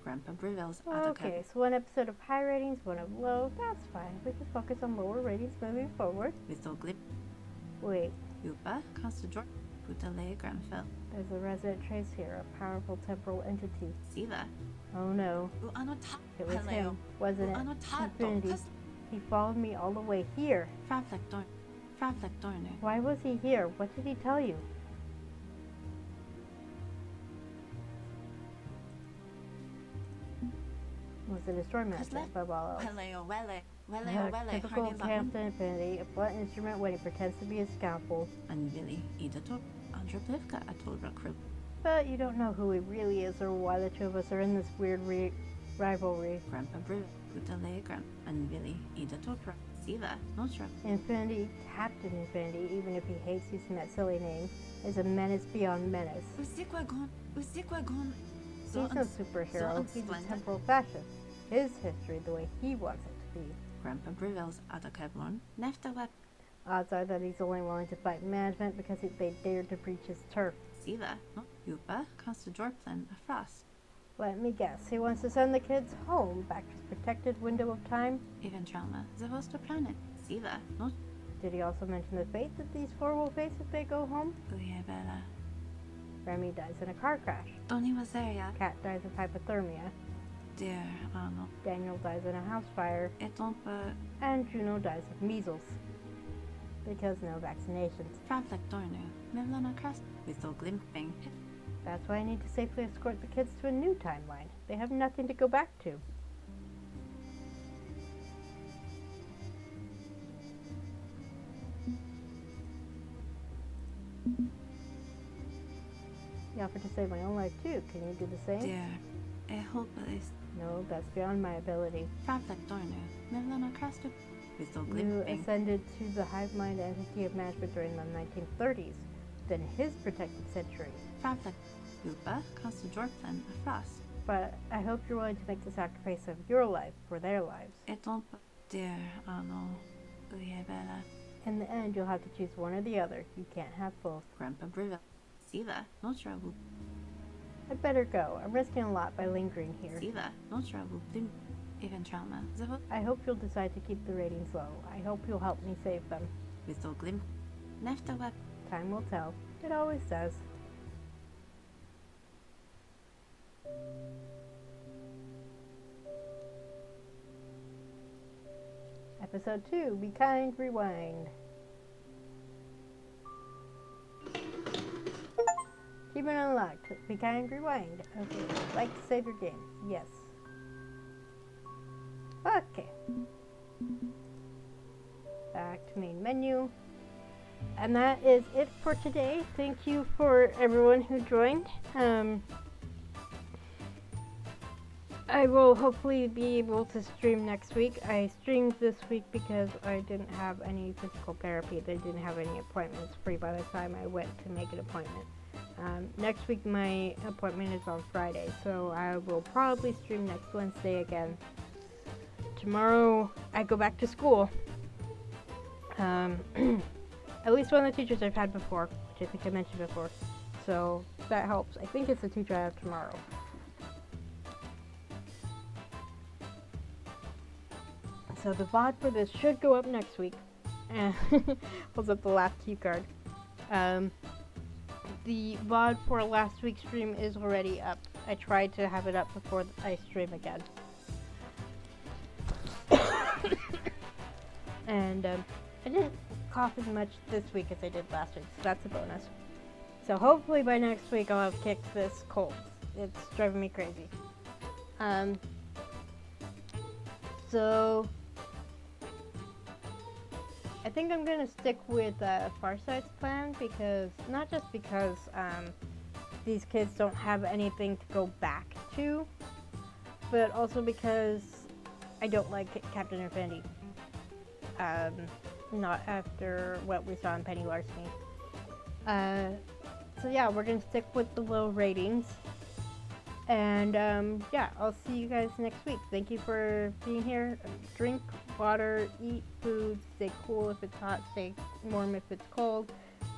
Grandpa Briville's Okay, so one episode of high ratings, one of low. That's fine. We can focus on lower ratings moving forward. With Oglip. Wait. Yupa. Constador. Putale. Granfell. There's a resident trace here, a powerful temporal entity. Siva. Oh no. It was him, wasn't it? Infinity. He followed me all the way here. Fravlek Dorner. Why was he here? What did he tell you? Was a destroy master above all else. Typical Hampton Infinity, a blunt instrument when he pretends to be a scalpel. Unvili. Idator. Androplivka. Atolra Krip. But you don't know who he really is or why the two of us are in this weird rivalry. Grandpa Briv. Putale. Grand. Unvili. Idatopra. Siva. Nostra. Infinity, Captain Infinity, even if he hates using that silly name, is a menace beyond menace. Usikwagon. He's no superhero, he's a temporal fascist. His history the way he wants it to be. Grandpa Briville's Adakevlon. Nefta Web. Odds are that he's only willing to fight management because they dared to breach his turf. Siva. Yupa. Constadorplan. A frost. Let me guess, he wants to send the kids home, back to his protected window of time? Even Trauma. Zavosto planet. Siva. Not. Did he also mention the fate that these four will face if they go home? Uyebela. Remy dies in a car crash. Tony Wazeria. Kat dies of hypothermia. Dear Arnold. Daniel dies in a house fire. Et on peut. And Juno dies of measles. because no vaccinations. Framplek Dornu, Mivlana Crest, Withal Glimping. That's why I need to safely escort the kids to a new timeline. They have nothing to go back to. You offered to save my own life too. Can you do the same? Dear, I hope it is. No, that's beyond my ability. Framplek Dornu, Mivlana Crest, Withal You Glimping. ascended to the hive mind entity of management during the 1930s, then his protected century. Framplek Lupa, Costa Jorplan, a Frost. But I hope you're willing to make the sacrifice of your life for their lives. Et on peut dire, Arno, Uyebela, In the end, you'll have to choose one or the other. You can't have both. Grandpa Brivel. Siva, no trouble. I'd better go. I'm risking a lot by lingering here. Siva, no trouble. Dim, even trauma. Zavo, I hope you'll decide to keep the ratings low. I hope you'll help me save them. Withal Glimp. Nefta Web. Time will tell. It always does. Episode 2, Be Kind, Rewind. Keep it unlocked. Be kind, rewind. Okay. Like to save your game. Yes. Okay. Back to main menu. And that is it for today. Thank you for everyone who joined. I will hopefully be able to stream next week. I streamed this week because I didn't have any physical therapy. They didn't have any appointments free by the time I went to make an appointment. Next week my appointment is on Friday, so I will probably stream next Wednesday again. Tomorrow I go back to school. At least one of the teachers I've had before, which I think I mentioned before. So that helps. I think it's the teacher I have tomorrow. So the VOD for this should go up next week. Pulls up the last cue card. The VOD for last week's stream is already up. I tried to have it up before I stream again. And I didn't cough as much this week as I did last week, so that's a bonus. So hopefully by next week I'll have kicked this cold. It's driving me crazy. So I think I'm gonna stick with Farsight's plan, because not just because these kids don't have anything to go back to, but also because I don't like Captain Infinity. Not after what we saw in Penny Larceny. So yeah, we're gonna stick with the low ratings. And yeah, I'll see you guys next week. Thank you for being here. Drink water, eat food, stay cool if it's hot, stay warm if it's cold.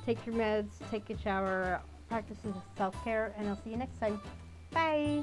Take your meds, take a shower, practice self-care, and I'll see you next time. Bye!